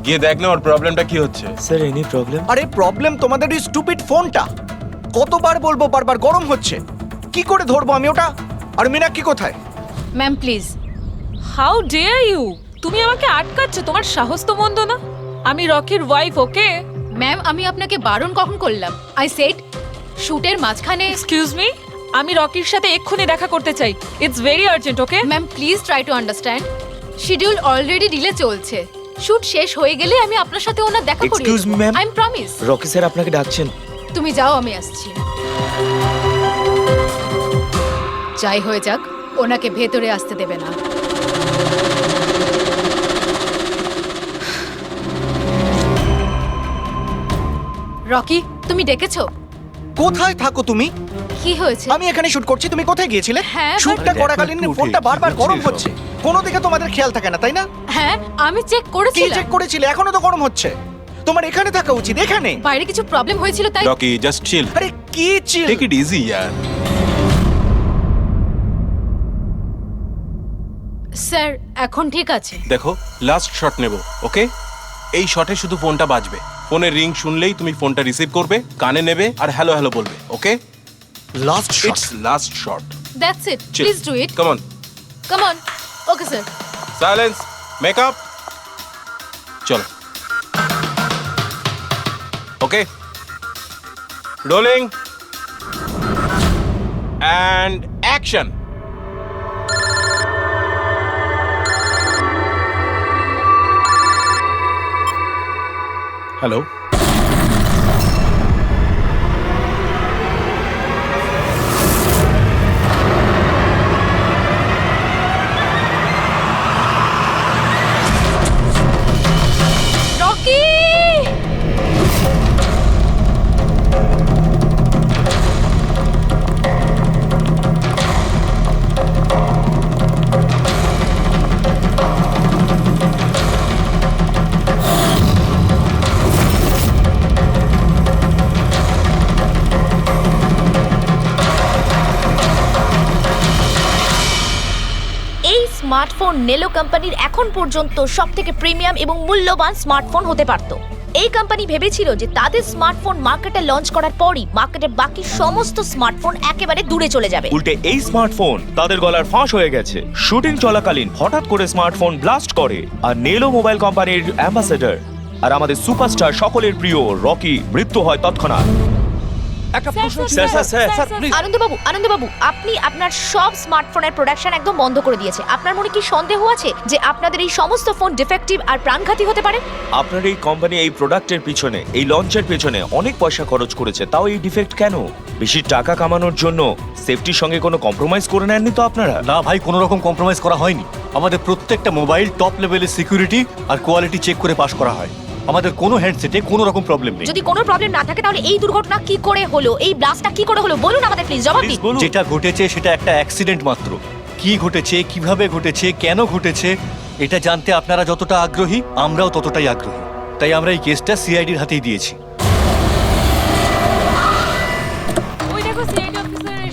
গিয়ে দেখ না ওর প্রবলেমটা কি হচ্ছে। Sir any problem? আরে প্রবলেম তোমাদের এই স্টুপিড ফোনটা। কতবার বলবো, বারবার গরম হচ্ছে। কি করে ধরবো আমি ওটা? আর মীনাক্ষী কোথায়? Ma'am please. How dare you? তুমি আমাকে আটকাচ্ছ? তোমার সাহস তো মন্দ না। আমি রকির ওয়াইফ, ওকে? ম্যাম আমি আপনাকে বারণ কখন করলাম? আই সেড শুটের মাঝখানে। এক্সকিউজ মি, আমি রকির সাথে এক্ষুনি দেখা করতে চাই। It's very urgent, okay? Ma'am please try to understand. Schedule already delay চলছে। শুট শেষ হয়ে গেলে আমি আপনার সাথে ওনার দেখা করি। Excuse me ma'am, I am promise. Rocky sir আপনাকে ডাকছেন। তুমি যাও, আমি আসছি। যাই হয়ে যাক, ওনাকে ভেতরে আসতে দেবে না। রকি, তুমি ডেকেছো? কোথায় থাকো তুমি? কি হয়েছে? আমি এখানে শুট করছি, তুমি কোথায় গিয়েছিলে? হ্যাঁ, শুটটা করাকালীন ফোনটা বারবার গরম হচ্ছে। কোনো দিকে তোমাদের খেয়াল থাকে না, তাই না? হ্যাঁ আমি চেক কি করেছিলাম। চেক করেছিলে? এখনো তো গরম হচ্ছে। তোমার এখানে থাকা উচিত, এখানে। বাইরে কিছু প্রবলেম হয়েছিল তাই। Rocky just chill. আরে কি চিল? টেক ইট ইজি ইয়ার। স্যার এখন ঠিক আছে। দেখো, লাস্ট শট নেব, ওকে? এই শটে শুধু ফোনটা বাজবে। ফোনের রিং শুনলেই তুমি ফোনটা রিসিভ করবে, কানে নেবে আর হ্যালো হ্যালো বলবে, okay? Last shot. It's last shot. That's it, please do it. Come on. Come on. Okay sir. Silence, makeup, চলো। Okay, rolling and action. Hello, Rocky! এই স্মার্টফোন নেলো কোম্পানির এখন পর্যন্ত সবথেকে প্রিমিয়াম এবং মূল্যবান স্মার্টফোন হতে পারত। এই কোম্পানি ভেবেছিল যে তাদের স্মার্টফোন মার্কেটে লঞ্চ করার পরই মার্কেটের বাকি সমস্ত স্মার্টফোন একেবারে দূরে চলে যাবে। উল্টে এই স্মার্টফোন তাদের গলার ফাঁস হয়ে গেছে। শুটিং চলাকালীন হঠাৎ করে স্মার্টফোন ব্লাস্ট করে আর নেলো মোবাইল কোম্পানির অ্যাম্বাসেডর আর আমাদের সুপারস্টার সকলের প্রিয় রকি মৃত্যু হয় তৎক্ষণাৎ। একটা প্রশ্ন। আনন্দবাবু, আপনি আপনার সব স্মার্টফোনের প্রোডাকশন একদম বন্ধ করে দিয়েছে। আপনার মনে কি সন্দেহ আছে যে আপনাদের এই সমস্ত ফোন ডিফেক্টিভ আর প্রাণঘাতী হতে পারে? আপনার এই কোম্পানি এই প্রোডাক্টের পিছনে, এই লঞ্চের পিছনে অনেক পয়সা খরচ করেছে, তাও এই ডিফেক্ট কেন? বেশি টাকা কামানোর জন্য সেফটির সঙ্গে কোনো কম্প্রোমাইজ করে নেননি তো আপনারা? না ভাই, কোনো রকম কম্প্রোমাইজ করা হয়নি। আমাদের প্রত্যেকটা মোবাইল টপ লেভেলের সিকিউরিটি আর কোয়ালিটি চেক করে পাস করা হয়। আমাদের কোনো হ্যান্ডসেটে কোনো রকম প্রবলেম নেই। যদি কোনো প্রবলেম না থাকে তাহলে এই দুর্ঘটনা কি করে হলো, এই ব্লাস্টটা কি করে হলো বলুন আমাদের প্লিজ, জবাব দিন। যেটা ঘটেছে সেটা একটা অ্যাক্সিডেন্ট মাত্র। কি ঘটেছে, কিভাবে ঘটেছে, কেন ঘটেছে এটা জানতে আপনারা যতটা আগ্রহী আমরাও ততটাই আগ্রহী। তাই আমরা এই কেসটা সিআইডির হাতেই দিয়েছি।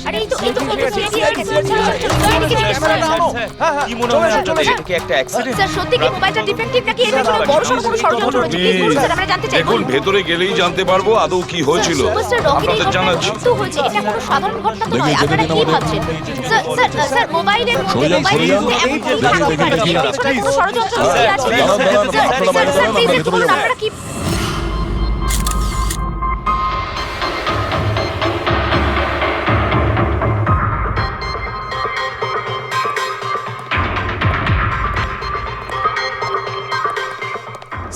আরে এই তো কি মনে হয় এটা কি একটা অ্যাক্সিডেন্ট? স্যার সত্যি কি মোবাইলটা ডিফেক্টিভ নাকি এর পেছনে বড়সড় কোনো ষড়যন্ত্র রয়েছে? প্লিজ বলুন স্যার, আমরা জানতে চাই। দেখুন, ভেতরে গেলেই জানতে পারবো আদৌ কি হয়েছিল। সুপারস্টার রকির এই আপনাদের জানাচ্ছি। ঘটনা হয়েছে, এটা কোনো সাধারণ ঘটনা তো নয়। আপনারা কি ভাবছেন? স্যার মোবাইলের মধ্যে এমন কি থাকা উচিত? এর পেছনে কোনো ষড়যন্ত্র লুকিয়ে আছে? স্যার প্লিজ একটু বলুন আপনারা কি।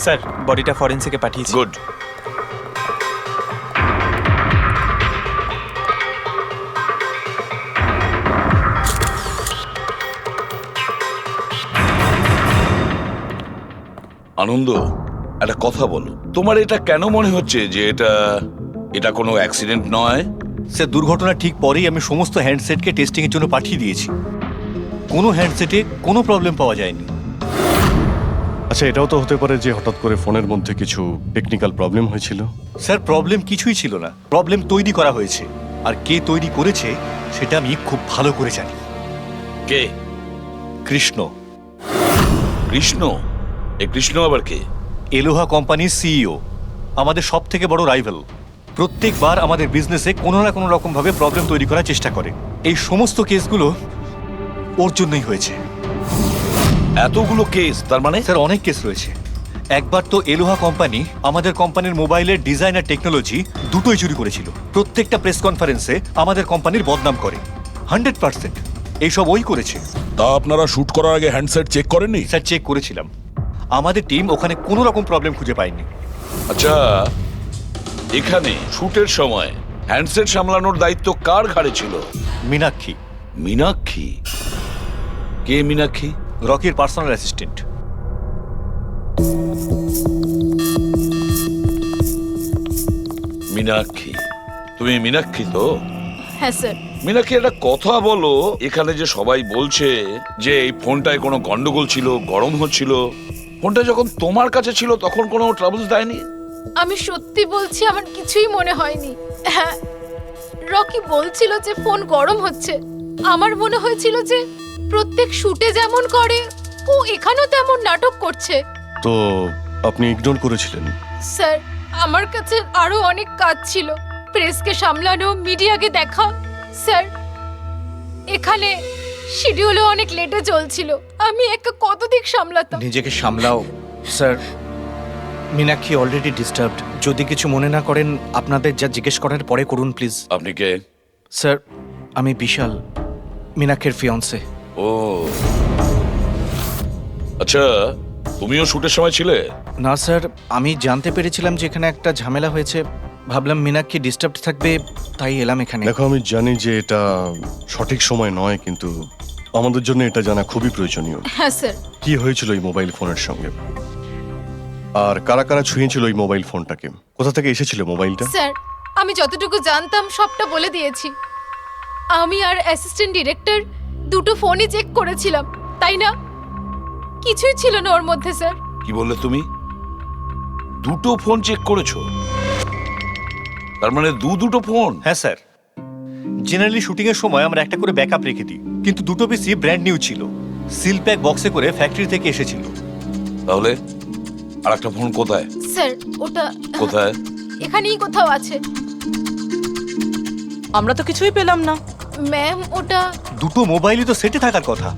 স্যার বডিটা ফরেন্সিকে পাঠিয়েছি। গুড। আনন্দ, একটা কথা বলো, তোমার এটা কেন মনে হচ্ছে যে এটা কোনো অ্যাক্সিডেন্ট নয়? স্যার দুর্ঘটনার ঠিক পরেই আমি সমস্ত হ্যান্ডসেটকে টেস্টিংয়ের জন্য পাঠিয়ে দিয়েছি। কোনো হ্যান্ডসেটে কোনো প্রবলেম পাওয়া যায়নি। আচ্ছা, এটাও তো হতে পারে যে হঠাৎ করে ফোনের মধ্যে কিছু টেকনিক্যাল প্রবলেম হয়েছিল। স্যার প্রবলেম কিছুই ছিল না, প্রবলেম তৈরি করা হয়েছে। আর কে তৈরি করেছে সেটা আমি খুব ভালো করে জানি। কে? কৃষ্ণ। কৃষ্ণ? এই কৃষ্ণ আবার কে? এলোহা কোম্পানির সিইও, আমাদের সব থেকে বড় রাইভাল। প্রত্যেকবার আমাদের বিজনেসে কোনো না কোনো রকম ভাবে প্রবলেম তৈরি করার চেষ্টা করে। এই সমস্ত কেসগুলো ওর জন্যই হয়েছে। এতগুলো কেস? তার মানে স্যার অনেক কেস রয়েছে। একবার তো এলোহা কোম্পানি আমাদের কোম্পানির মোবাইলের ডিজাইন আর টেকনোলজি দুটোই চুরি করেছিল। প্রত্যেকটা প্রেস কনফারেন্সে আমাদের কোম্পানির বদনাম করে। 100% এইসব ওই করেছে। তা আপনারা শুট করার আগে হ্যান্ডসেট চেক করেননি? স্যার চেক করেছিলাম, আমাদের টিম ওখানে কোনো রকম প্রবলেম খুঁজে পায়নি। আচ্ছা, এখানে শুটের সময় হ্যান্ডসেট সামলানোর দায়িত্ব কার ঘাড়ে ছিল? মীনাক্ষী। মীনাক্ষী? কে মীনাক্ষী? রকির পার্সোনাল অ্যাসিস্ট্যান্ট। মীনাক্ষী? তুমি মীনাক্ষী তো? হ্যাঁ স্যার। মীনাক্ষী, একটা কথা বলো, এখানে যে সবাই বলছে যে এই ফোনটায় কোনো গন্ডগোল ছিল, গরম হচ্ছিল, ফোনটা যখন তোমার কাছে ছিল তখন কোনো ট্রাবলস দেয়নি? আমি সত্যি বলছি, আমার কিছুই মনে হয়নি। হ্যাঁ, রকি বলছিল যে ফোন গরম হচ্ছে। আমার মনে হয়েছিল যে প্রত্যেক শুটে যেমন করে ও এখানেও তেমন নাটক করছে। তো আপনি ইগনোর করেছিলেন? স্যার আমার কাছে আরো অনেক কাজ ছিল, প্রেসকে সামলানো, মিডিয়াকে দেখা। স্যার এখানে শিডিউলও অনেক লেটে চলছিল, আমি একা কত দিক সামলাতাম। নিজেকে সামলাও স্যার। Meenakshi already disturbed. যদি কিছু মনে না করেন আপনাদের যা জিজ্ঞেস করার পরে করুন প্লিজ। আপনি কে? স্যার আমি বিশাল, মীনাক্ষীর ফিয়ন্সে। ও আচ্ছা, তুমিও শুটের সময় ছিলে? না স্যার, আমি জানতে পেরেছিলাম যে এখানে একটা ঝামেলা হয়েছে, ভাবলাম মীনাক্ষী ডিস্টার্বড থাকবে তাই এলাম এখানে। দেখো, আমি জানি যে এটা সঠিক সময় নয়, কিন্তু আমাদের জন্য এটা জানা খুবই প্রয়োজনীয়। হ্যাঁ স্যার। কি হয়েছিল এই মোবাইল ফোনের সঙ্গে, আর কারা কারা ছুঁয়েছিল এই মোবাইল ফোনটাকে, কোথা থেকে এসেছিল মোবাইলটা? স্যার আমি যতটুকু জানতাম সবটা বলে দিয়েছি। আমি আর অ্যাসিস্ট্যান্ট ডিরেক্টর দুটো ফোনই চেক করেছিলাম, তাই না? কিছুই ছিল না ওর মধ্যে স্যার। কি বললে তুমি? দুটো ফোন চেক করেছো? তার মানে দুটো ফোন? হ্যাঁ স্যার, জেনারেলি শুটিং এর সময় আমরা একটা করে ব্যাকআপ রেখে দিই, কিন্তু দুটো পিসি ব্র্যান্ড নিউ ছিল, সিল প্যাক বক্সে করে ফ্যাক্টরি থেকে এসেছিল। তাহলে আর একটা ফোন কোথায়? স্যার ওটা কোথায়? এখানেই কোথাও আছে। আমরা তো কিছুই পেলাম না। ম্যাম ওটা দুটো মোবাইলই তো সেটে থাকার কথা,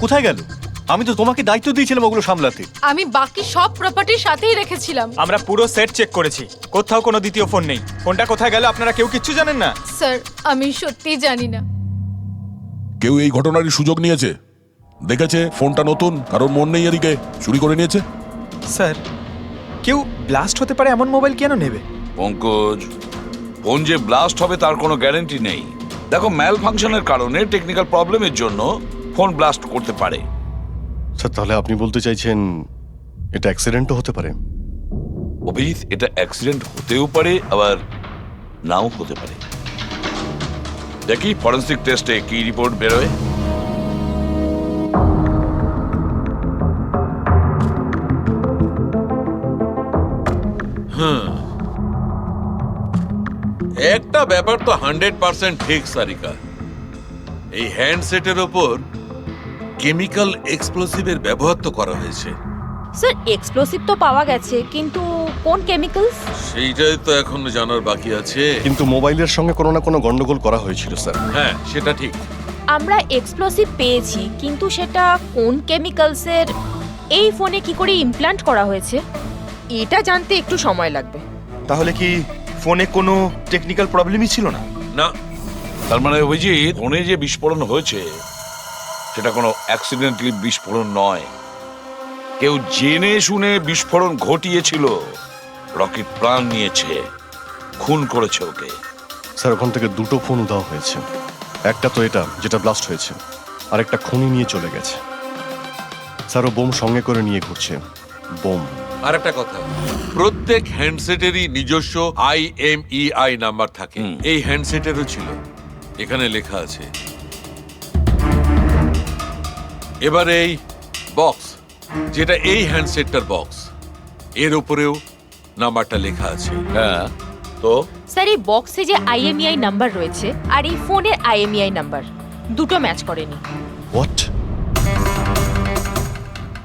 কোথায় গেল? আমি তো তোমাকে দায়িত্ব দিয়েছিলাম ওগুলো সামলাতে। আমি বাকি সব প্রপার্টির সাথেই রেখেছিলাম। আমরা পুরো সেট চেক করেছি, কোথাও কোনো দ্বিতীয় ফোন নেই। ফোনটা কোথায় গেল আপনারা কেউ কিচ্ছু জানেন না? স্যার আমি সত্যিই জানি না। কেউ এই ঘটনারই সুযোগ নিয়েছে? দেখেছে ফোনটা নতুন, কারণ মন নেই এদিকে, চুরি করে নিয়েছে? স্যার কেউ ব্লাস্ট হতে পারে এমন মোবাইল কেন নেবে? পঙ্কজ, ফোন যে ব্লাস্ট হবে তার কোনো গ্যারান্টি নেই। দেখো, ম্যাল ফাংশনের কারণে, টেকনিক্যাল প্রবলেমের জন্য ফোন ব্লাস্ট করতে পারে। স্যার তাহলে আপনি বলতে চাইছেন এটা অ্যাক্সিডেন্টও হতে পারে? অভিজিৎ, এটা অ্যাক্সিডেন্ট হতেও পারে, আবার নাও হতে পারে। দেখি ফরেন্সিক টেস্টে কি রিপোর্ট বেরোয়। একটা ব্যাপার তো 100% ঠিক সারিকা, এই হ্যান্ডসেটের ওপর কেমিক্যাল এক্সপ্লোসিভের ব্যবহার তো করা হয়েছে। স্যার এক্সপ্লোসিভ তো পাওয়া গেছে, কিন্তু কোন কেমিক্যালস? সেইটাই তো এখনো জানার বাকি আছে। কিন্তু মোবাইলের সঙ্গে কোনো না কোনো গন্ডগোল করা হয়েছিল স্যার। হ্যাঁ, সেটা ঠিক। আমরা এক্সপ্লোসিভ পেয়েছি, কিন্তু সেটা কোন কেমিক্যালসের, এই ফোনে কি করে ইমপ্ল্যান্ট করা হয়েছে, এটা জানতে একটু সময় লাগবে। তাহলে কি ফোনে কোনো টেকনিক্যাল প্রবলেমই ছিল না? না, তার মানে অভিজিৎ, ফোনে যে বিস্ফোরণ হয়েছে সেটা কোনো অ্যাক্সিডেন্টালি বিস্ফোরণ নয়, কেউ জেনে শুনে বিস্ফোরণ ঘটিয়েছিল। রকির প্রাণ নিয়েছে, খুন করেছে ওকে। স্যার ওখান থেকে দুটো ফোন দেওয়া হয়েছে, একটা তো এটা যেটা ব্লাস্ট হয়েছে, আর একটা খুনি নিয়ে চলে গেছে। স্যার ও বোম সঙ্গে করে নিয়ে ঘুরছে, বোম। আর একটা কথা, প্রত্যেক হ্যান্ডসেটেরই নিজস্ব IMEI নাম্বার থাকে। এই হ্যান্ডসেটেরও ছিল, এখানে লেখা আছে। এবার এই বক্স, যেটা এই হ্যান্ডসেটটার বক্স, এর উপরেও নাম্বারটা লেখা আছে। হ্যাঁ, তো স্যার এই বক্সে যে IMEI নাম্বার রয়েছে আর এই ফোনের IMEI নাম্বার দুটো ম্যাচ করেনি। হোয়াট?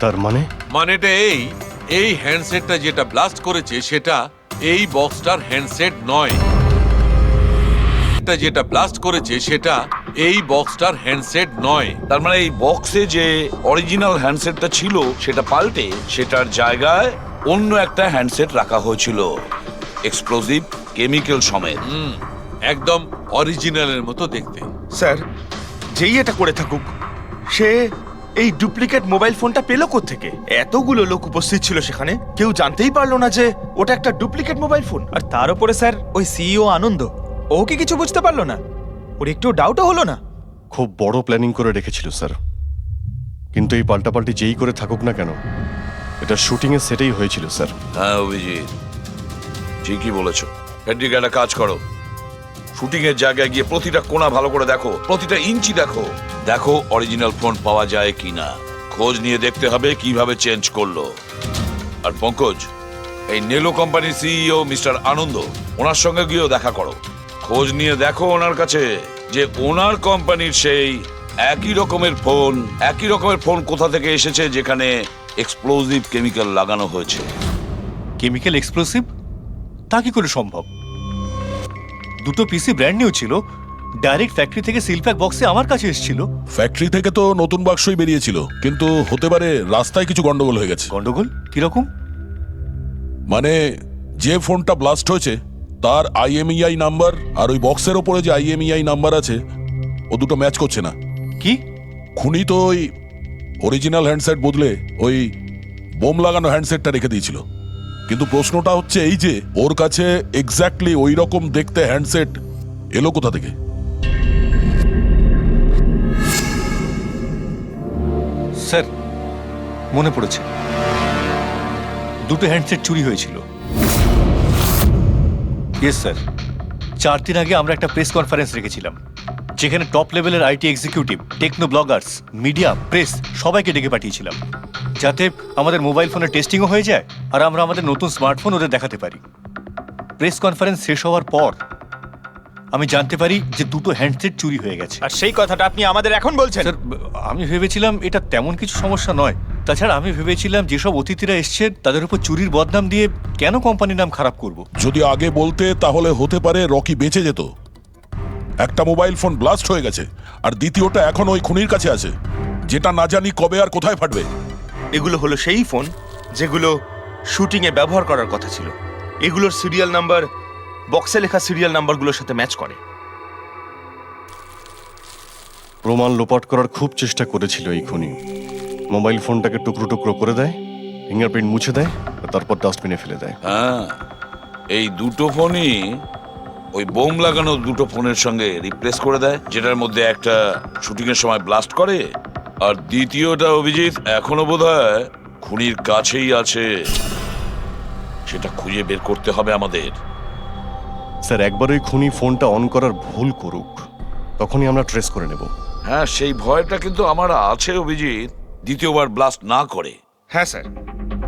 তার মানে? মানেটা এই হ্যান্ডসেটটা যেটা ব্লাস্ট করেছে সেটা এই বক্সটার হ্যান্ডসেট নয়। এটা যেটা ব্লাস্ট করেছে সেটা এই বক্সটার হ্যান্ডসেট নয়। তার মানে এই বক্সে যে অরিজিনাল হ্যান্ডসেটটা ছিল সেটা পাল্টে সেটার জায়গায় অন্য একটা হ্যান্ডসেট রাখা হয়েছিল, এক্সপ্লোসিভ কেমিক্যাল সমেত। একদম অরিজিনালের মতো দেখতে। স্যার, যেই এটা করে থাকুক, সে এই ডুপ্লিকেট মোবাইল ফোনটা পেল কোত্থেকে? এতগুলো লোক উপস্থিত ছিল সেখানে, কেউ জানতেই পারলো না যে ওটা একটা ডুপ্লিকেট মোবাইল ফোন। আর তার উপরে স্যার ওই সিইও আনন্দ, ও কি কিছু বুঝতে পারলো না? ওর একটু ডাউটও হলো না? খুব বড় প্ল্যানিং করে রেখেছিল স্যার, কিন্তু এই পাল্টাপাল্টি যেই করে থাকুক না কেন, এটা শুটিং এর সেটেই হয়েছিল স্যার। হ্যাঁ অভিজিৎ, ঠিকই বলেছ। হেড্রিক, একটা কাজ করো, শুটিং এর জায়গায় গিয়ে প্রতিটা কোণা ভালো করে দেখো, প্রতিটা ইঞ্চি দেখো, দেখো অরিজিনাল ফোন পাওয়া যায় কিনা। খোঁজ নিয়ে দেখতে হবে কিভাবে চেঞ্জ করলো। আর পঙ্কজ, এই নেলো কোম্পানির সিইও মিস্টার আনন্দ, ওনার সঙ্গে গিয়েও দেখা করো, খোঁজ নিয়ে দেখো ওনার কাছে যে ওনার কোম্পানির সেই একই রকমের ফোন কোথা থেকে এসেছে যেখানে এক্সপ্লোসিভ কেমিক্যাল লাগানো হয়েছে। Chemical explosive? তা কি করে সম্ভব? দুটো পিসি ব্র্যান্ড নিউ ছিল, ডাইরেক্ট ফ্যাক্টরি থেকে সিলপ্যাক বক্সে আমার কাছে এসেছিল। ফ্যাক্টরি থেকে তো নতুন বাক্সই বেরিয়েছিল, কিন্তু হতে পারে রাস্তায় কিছু গন্ডগোল হয়ে গেছে। গন্ডগোল কিরকম? মানে যে ফোনটা ব্লাস্ট হয়েছে তার IMEI নাম্বার আর ওই বক্সের ওপরে যে IMEI নাম্বার আছে ও দুটো ম্যাচ করছে না। কি? খুনি তো ওই অরিজিনাল হ্যান্ডসেট বদলে ওই বোম লাগানো হ্যান্ডসেটটা রেখে দিয়েছিল, কিন্তু প্রশ্নটা হচ্ছে এই যে ওর কাছে এক্স্যাক্টলি ওই রকম দেখতে হ্যান্ডসেট এলো কোথা থেকে? স্যার মনে পড়েছে, দুটো হ্যান্ডসেট চুরি হয়েছিল। ইয়েস স্যার, 4 দিন আগে আমরা একটা প্রেস কনফারেন্স রেখেছিলাম, যেখানে টপ লেভেলের IT executive, techno bloggers, media, press সবাইকে ডেকে পাঠিয়েছিলাম, যাতে আমাদের মোবাইল ফোনের টেস্টিংও হয়ে যায় আর আমরা আমাদের নতুন স্মার্টফোন ওদের দেখাতে পারি। প্রেস কনফারেন্স শেষ হওয়ার পর আমি জানতে পারি যে দুটো হ্যান্ডসেট চুরি হয়ে গেছে। আর সেই কথাটা আপনি আমাদের এখন বলছেন? স্যার, আমি ভেবেছিলাম এটা তেমন কিছু সমস্যা নয়। তাছাড়া আমি ভেবেছিলাম যেসব অতিথিরা এসছে তাদের উপর চুরির বদনাম দিয়ে কেন কোম্পানির নাম খারাপ করব। যদি আগে বলতে তাহলে হতে পারে রকি বেঁচে যেত। একটা মোবাইল ফোন ব্লাস্ট হয়ে গেছে, আর দ্বিতীয়টা এখন ওই খুনির কাছে আছে, যেটা না জানি কবে আর কোথায় ফাটবে। এগুলো হলো সেই ফোন যেগুলো শুটিং এ ব্যবহার করার কথা ছিল। এগুলোর সিরিয়াল নাম্বার বক্সে লেখা সিরিয়াল নাম্বারগুলোর সাথে ম্যাচ করে। প্রমাণ লোপাট করার খুব চেষ্টা করেছিল এই খুনি। মোবাইল ফোনটাকে টুকরো টুকরো করে দেয়, ফিঙ্গারপ্রিন্ট মুছে দেয়, আর তারপর ডাস্টবিনে ফেলে দেয়। হ্যাঁ, এই দুটো ফোনই ওই বোম লাগানো দুটো ফোনের সঙ্গে রিপ্লেস করে দেয়, যেটার মধ্যে একটা শুটিং এর সময় ব্লাস্ট করে, আর দ্বিতীয়টা অভিজিৎ এখনো বোধহয় খুনির কাছেই আছে। সেটা খুঁজে বের করতে হবে আমাদের। স্যার, একবার ওই খুনি ফোনটা অন করার ভুল করুক, তখনই আমরা ট্রেস করে নেব। হ্যাঁ, সেই ভয়টা কিন্তু আমার আছে অভিজিৎ, দ্বিতীয়বার ব্লাস্ট না করে। হ্যাঁ স্যার,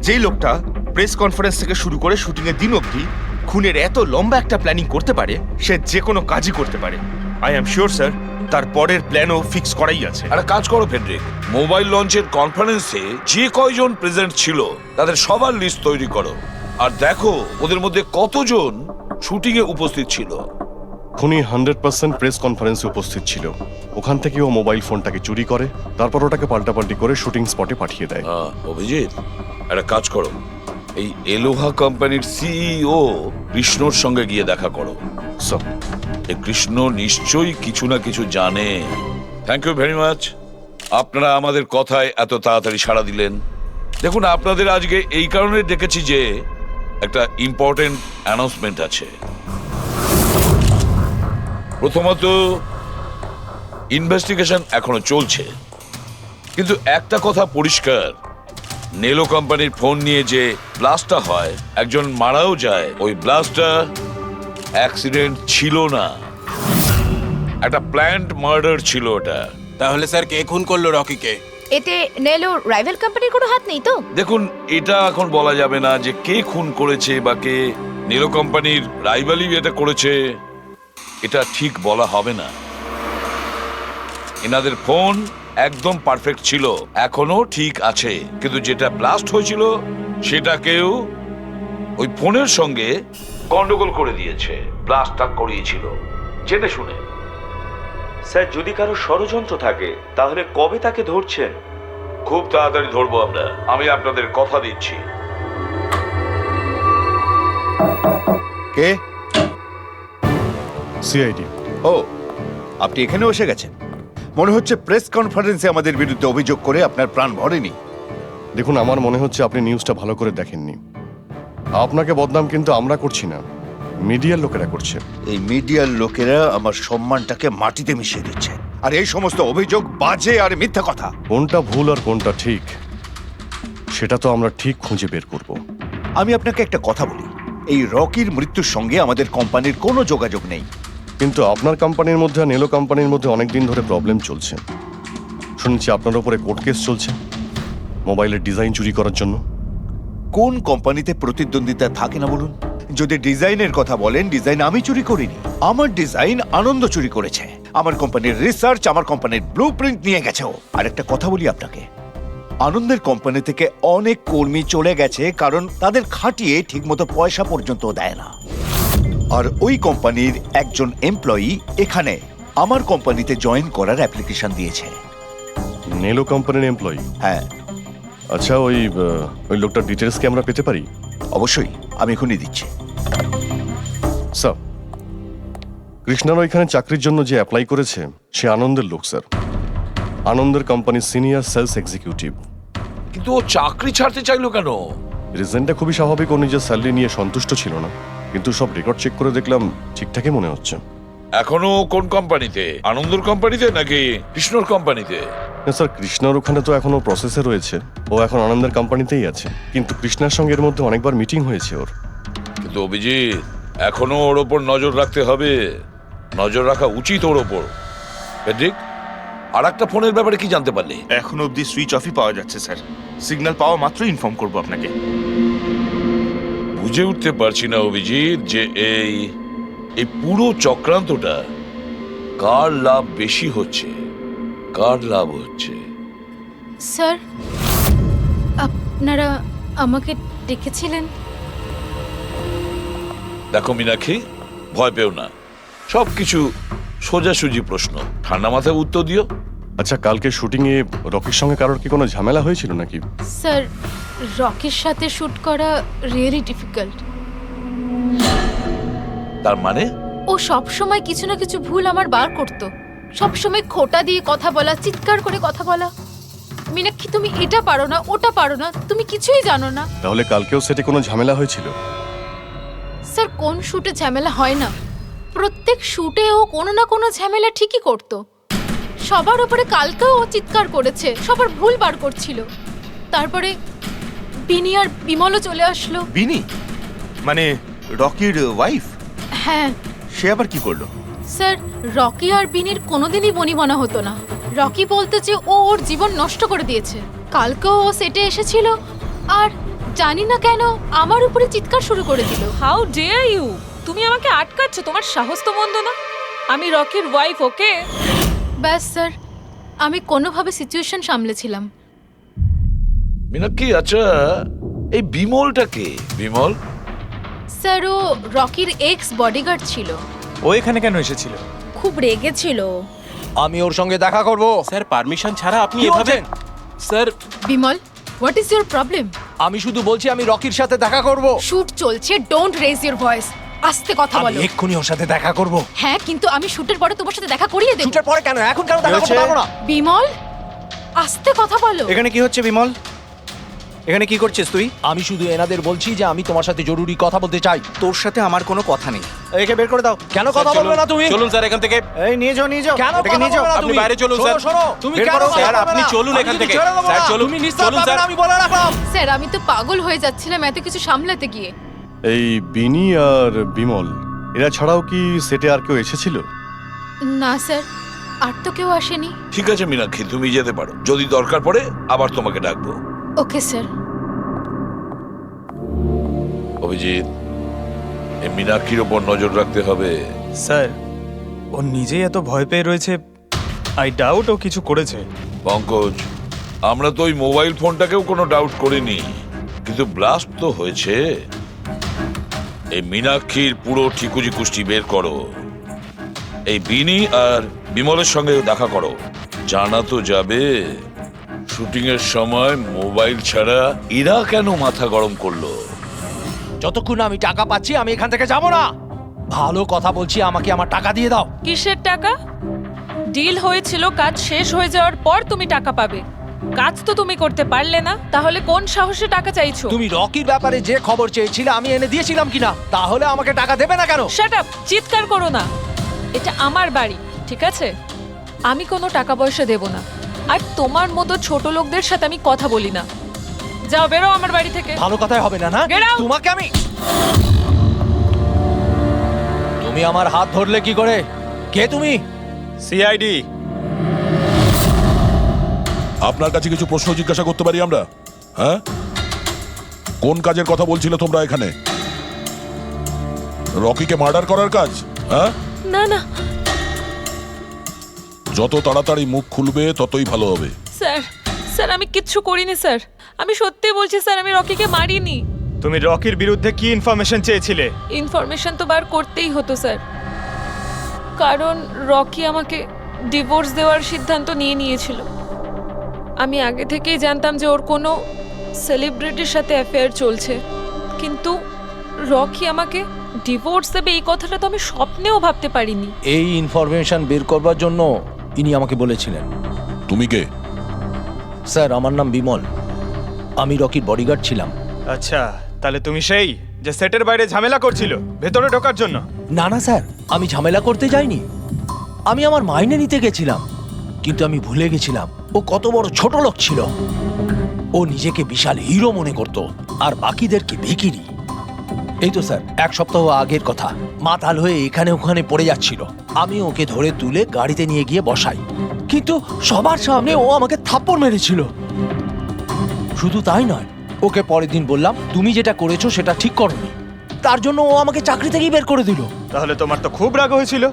যেই লোকটা প্রেস কনফারেন্স থেকে শুরু করে শুটিং এর দিন অবধি খুনের এত লম্বা একটা প্ল্যানিং করতে পারে, সে যে কোনো কাজই করতে পারে। আই অ্যাম শিওর স্যার, তার পরের প্ল্যানও ফিক্স করাই আছে। একটা কাজ করো ফেডরিক, মোবাইল লঞ্চের কনফারেন্সে যে কয়জন প্রেজেন্ট ছিল তাদের সবার লিস্ট তৈরি করো, আর দেখো ওদের মধ্যে কতজন শুটিং এ উপস্থিত ছিল। খুনি 100% প্রেস কনফারেন্সে উপস্থিত ছিল। ওখান থেকে ও মোবাইল ফোনটাকে চুরি করে, তারপর ওটাকে পাল্টাপাল্টি করে শুটিং স্পটে পাঠিয়ে দেয়। অভিজিৎ, একটা কাজ করো, এই এলোহা কোম্পানির সিইও কৃষ্ণর সঙ্গে গিয়ে দেখা করো। এই কৃষ্ণ নিশ্চয়ই কিছু না কিছু জানে। থ্যাংক ইউ ভেরি মাচ, আপনারা আমাদের কথায় এত তাড়াতাড়ি সাড়া দিলেন। দেখুন, আপনাদের আজকে এই কারণে ডেকেছি যে একটা ইম্পর্টেন্ট অ্যানাউন্সমেন্ট আছে। প্রথমত, ইনভেস্টিগেশন এখনো চলছে, কিন্তু একটা কথা পরিষ্কার, নেলো কোম্পানির ফোন নিয়ে যে ব্লাস্টটা হয়, একজন মারাও যায়, ওই ব্লাস্টটা অ্যাক্সিডেন্ট ছিল না, একটা প্ল্যান্ড মার্ডার ছিল ওটা। তাহলে স্যার কে খুন করলো রকিকে? এতে নেলো রাইভাল কোম্পানির কোনো হাত নেই তো? দেখুন, এটা এখন বলা যাবে না যে কে খুন করেছে বা কে নেলো কোম্পানির রাইভালি এটা করেছে, এটা ঠিক বলা হবে না। এনাদের ফোন একদম পারফেক্ট ছিল, এখনো ঠিক আছে, কিন্তু যেটা ব্লাস্ট হয়েছিল সেটাকেও ওই ফোনের সঙ্গে গন্ডগোল করে দিয়েছে, ব্লাস্টটা করিয়েছিল জেনে শুনে। স্যার, যদি কারো ষড়যন্ত্র থাকে তাহলে কবে তাকে ধরছেন? খুব তাড়াতাড়ি ধরবো আমরা, আমি আপনাদের কথা দিচ্ছি। কে? সিআইডি। ও, আপনি এখানে এসে গেছেন। মনে হচ্ছে প্রেস কনফারেন্সে আমাদের বিরুদ্ধে অভিযোগ করে আপনার প্রাণ ভরেনি। দেখুন, আমার মনে হচ্ছে আপনি নিউজটা ভালো করে দেখেননি। আপনাকে বদনাম কিন্তু আমরা করছি না, মিডিয়ার লোকেরা করছে। এই মিডিয়ার লোকেরা আমার সম্মানটাকে মাটিতে মিশিয়ে দিচ্ছে, আর এই সমস্ত অভিযোগ বাজে আর মিথ্যা কথা। কোনটা ভুল আর কোনটা ঠিক সেটা তো আমরা ঠিক খুঁজে বের করব। আমি আপনাকে একটা কথা বলি, এই রকির মৃত্যুর সঙ্গে আমাদের কোম্পানির কোনো যোগাযোগ নেই। কিন্তু আপনার কোম্পানির মধ্যে আর নেলো কোম্পানির মধ্যে অনেকদিন ধরে প্রবলেম চলছে। শুনছি আপনার উপরে কোর্ট কেস চলছে মোবাইলের ডিজাইন চুরি করার জন্য। কোন কোম্পানিতে প্রতিদ্বন্দ্বিতা থাকে না বলুন? যদি ডিজাইনের কথা বলেন, ডিজাইন আমি চুরি করিনি, আমার ডিজাইন আনন্দ চুরি করেছে। আমার কোম্পানির রিসার্চ, আমার কোম্পানির ব্লুপ্রিন্ট নিয়ে গেছে ও। আর একটা কথা বলি আপনাকে, আনন্দের কোম্পানি থেকে অনেক কর্মী চলে গেছে কারণ তাদের খাটিয়ে ঠিকমতো পয়সা পর্যন্ত দেয় না। আর ওই কোম্পানির একজন এমপ্লয়ি এখানে আমার কোম্পানিতে জয়েন করার অ্যাপ্লিকেশন দিয়েছে। নেলো কোম্পানির এমপ্লয়ি? হ্যাঁ। আচ্ছা, ওই লোকটার ডিটেলস কি আমরা পেতে পারি? অবশ্যই, আমি এখনই দিচ্ছি। স্যার, কৃষ্ণার ওইখানে চাকরির জন্য যে অ্যাপ্লাই করেছে সে আনন্দের লোক স্যার, আনন্দের কোম্পানির সিনিয়র সেলস এক্সিকিউটিভ। কিন্তু ও চাকরি ছাড়তে চাইলো কেন? রিজনটা খুবই স্বাভাবিক, ও নিজের স্যালারি নিয়ে সন্তুষ্ট ছিল না, কিন্তু সব রেকর্ড চেক করে দেখলাম ঠিকঠাকই মনে হচ্ছে। এখনো কোন কোম্পানিতে? আনন্দর কোম্পানিতে নাকি কৃষ্ণর কোম্পানিতে? না স্যার, কৃষ্ণার ওখানে তো এখনো প্রসেসে রয়েছে, ও এখন আনন্দের কোম্পানিতেই আছে, কিন্তু কৃষ্ণার সঙ্গে এর মধ্যে অনেকবার মিটিং হয়েছে ওর। কিন্তু অভিজিৎ, এখনো ওর ওপর নজর রাখতে হবে, নজর রাখা উচিত ওর ওপর। ফেডরিক, আর একটা ফোনের ব্যাপারে কি জানতে পারলে? এখনো অব্দি সুইচ অফই পাওয়া যাচ্ছে স্যার, সিগন্যাল পাওয়া মাত্র ইনফর্ম করবো আপনাকে। বুঝে উঠতে পারছি না অভিজিৎ যে এই পুরো চক্রান্তটা কার লাভ বেশি হচ্ছে, কার লাভ হচ্ছে। স্যার, আপনারা আমাকে ডেকেছিলেন? দেখো মীনাক্ষী, ভয় পেও না, সবকিছু সোজাসুজি প্রশ্ন, ঠান্ডা মাথায় উত্তর দিও। আচ্ছা, কালকে শুটিং এ রকির সঙ্গে কারোর কি কোনো ঝামেলা হয়েছিল নাকি? স্যার, রকির সাথে শুট করা রিয়েলি ডিফিকাল্ট। তার মানে? ও সব সময় কিছু না কিছু ভুল আমার বার করতো, সব সময় খোঁটা দিয়ে কথা বলা, চিৎকার করে কথা বলা। মীনাক্ষী, তুমি এটা পারো না, ওটা পারো না, তুমি কিছুই জানো না। তাহলে কালকেও সেটে কোনো ঝামেলা হয়েছিল? স্যার, কোন শুটে ঝামেলা হয় না? প্রত্যেক শুটে ও কোনো না কোনো ঝামেলা ঠিকই করতো। সবার উপরে কালকেও ও চিৎকার করেছে, সবার ভুল বার করছিল। তারপরে বিনি আর বিমলও চলে আসলো। বিনি মানে রকির ওয়াইফ? হ্যাঁ। সে আবার কি করলো? স্যার, রকি আর বিনির কোনোদিনই বনিবনা হতো না। রকি বলতো যে ও ওর জীবন নষ্ট করে দিয়েছে। কালকেও ও সেটে এসেছিল আর জানি না কেন আমার উপরে চিৎকার শুরু করে দিল। How dare you! তুমি আমাকে আটকাচ্ছ, তোমার সাহস তো মন্দ না। আমি রকির ওয়াইফ, ওকে? ব্যাস স্যার, আমি কোনোভাবে সিচুয়েশন সামলেছিলাম। মীনাক্ষী, আচ্ছা এই বিমলটা কে? বিমল স্যার, ও রকির এক্স বডিগার্ড ছিল। ও এখানে কেন এসেছিল? খুব রেগেছিল। আমি ওর সঙ্গে দেখা করব। স্যার, পারমিশন ছাড়া আপনি কি এভাবে? বলছেন? Sir, Bimal, what is your problem? আমি শুধু বলছি আমি রকির সাথে দেখা করব। শুট চলছে, ডোন্ট রেজ ইওর ভয়েস। আস্তে কথা আমি বলো। এক্ষুনি ওর সাথে দেখা করব। হ্যাঁ, কিন্তু আমি শুটের পরে তোমার সাথে দেখা করিয়ে দেব। শুটের পরে কেন? এখন কেন দেখা করতে পারবো না? বিমল, আস্তে কথা বলো। এখানে কি হচ্ছে বিমল? এখানে কি করছিস তুই? আমি শুধু এনাদের বলছি যে আমি তোমার সাথে জরুরি কথা বলতে চাই। তোর সাথে আমার কোনো কথা নেই। একে বের করে দাও। কেন কথা বলবে না তুমি? চলুন স্যার এখান থেকে। এই নিয়ে যাও, নিয়ে যাও। কেন এটাকে কথা নিয়ে যাও। বলবে না আপনি তুমি? বাইরে চলুন, শোনো, স্যার। শোনো, তুমি বের কেন করো, কথা স্যার, বলবে আপনি না? চলুন আমি এখান যদি থেকে। ছেড়ে দেবো স্যার, না। চলুন। তুমি নিস্তার চলুন, পাবে স্যার। না, আমি বলে রাখলাম। স্যার, আমি তো পাগল হয়ে যাচ্ছিলাম এত কিছু সামলাতে গিয়ে। এই বিনি আর বিমল এরা ছাড়াও কি সেটে আর কেউ এসেছিল? না স্যার, আর তো কেউ আসেনি। ঠিক আছে মীনাক্ষী, তুমি যেতে পারো। যদি দরকার পড়ে আবার তোমাকে ডাকবো। Okay sir. অভিজিৎ, এই মীনাক্ষীর ওপর নজর রাখতে হবে। স্যার, ও নিজেই এত ভয় পেয়ে রয়েছে। আই ডাউট ও কিছু করেছে। পঙ্কজ, আমরা তো ওই মোবাইল ফোনটাকেও কোনো ডাউট করিনি, কিন্তু ব্লাস্ট তো হয়েছে। এই মীনাক্ষীর পুরো ঠিকুজি কুষ্টি বের করো। এই বিনি আর বিমলের সঙ্গে দেখা করো। জানা তো যাবে শুটিং এর সময় মোবাইল ছাড়া এরা কেন মাথা গরম করলো। যতক্ষণ আমি টাকা পাচ্ছি আমি এখান থেকে যাব না। ভালো কথা বলছি, আমাকে আমার টাকা দিয়ে দাও। কিসের টাকা? ডিল হয়েছিল কাজ শেষ হয়ে যাওয়ার পর তুমি টাকা পাবে। কাজ তো তুমি করতে পারলে না, তাহলে কোন সাহসে টাকা চাইছো? তুমি রকির ব্যাপারে যে খবর চেয়েছিলে আমি এনে দিয়েছিলাম কিনা? তাহলে আমাকে টাকা দেবে না কেন? Shut up! চিৎকার করো না। এটা আমার বাড়ি, ঠিক আছে? আমি কোনো টাকা পয়সা দেব না। আর তোমার মতো ছোট লোকদের সাথে আমি কথা বলি না। যাও, বেরো আমার বাড়ি থেকে। ভালো কথাই হবে না, না? Get out! তোমাকে আমি... তুমি আমার হাত ধরলে কি করে? কে তুমি? সিআইডি। আপনার কাছে কিছু প্রশ্ন জিজ্ঞাসা করতে পারি আমরা? হ্যাঁ, কোন কাজের কথা বলছিলে তোমরা এখানে? রকিকে মার্ডার করার কাজ? হ্যাঁ, না না যত তাড়াতাড়ি মুখ খুলবে ততই ভালো হবে। স্যার, স্যার আমি কিচ্ছু করিনি স্যার। আমি সত্যি বলছি স্যার, আমি রকিকে মারিনি। তুমি রকির বিরুদ্ধে কি ইনফরমেশন চেয়েছিলে? ইনফরমেশন তো বার করতেই হতো স্যার, কারণ রকি আমাকে ডিভোর্স দেওয়ার সিদ্ধান্ত নিয়েছিল। আমি আগে থেকেই জানতাম যে ওর কোনো সেলিব্রিটির সাথে অ্যাফেয়ার চলছে, কিন্তু রকি আমাকে ডিভোর্স দেবে এই কথাটা তো আমি স্বপ্নেও ভাবতে পারিনি। এই ইনফরমেশন বের করবার জন্য ইনি আমাকে বলেছিলেন। তুমি কে? স্যার, আমার নাম বিমল। আমি রকির বডিগার্ড ছিলাম। আচ্ছা, তাহলে তুমি সেই যে সেটের বাইরে ঝামেলা করছিল ভেতরে ঢোকার জন্য? না না স্যার, আমি ঝামেলা করতে যাইনি। আমি আমার মাইনে নিতে গেছিলাম, কিন্তু আমি ভুলে গেছিলাম ও কত বড় ছোট লোক ছিল। ও নিজেকে বিশাল হিরো মনে করত আর বাকিদেরকে ভিখিরি। এই তো স্যার 1 সপ্তাহ আগের কথা। মাতাল হয়ে এখানে ওখানে পড়ে যাচ্ছিল। আমি ওকে ধরে তুলে গাড়িতে নিয়ে গিয়ে বসাই, কিন্তু সবার সামনে ও আমাকে থাপ্পড় মেরেছিল। শুধু তাই নয়, ওকে পরের দিন বললাম তুমি যেটা করেছো সেটা ঠিক করোনি। তার জন্য ও আমাকে চাকরি থেকেই বের করে দিল। তাহলে তোমার তো খুব রাগ হয়েছিল,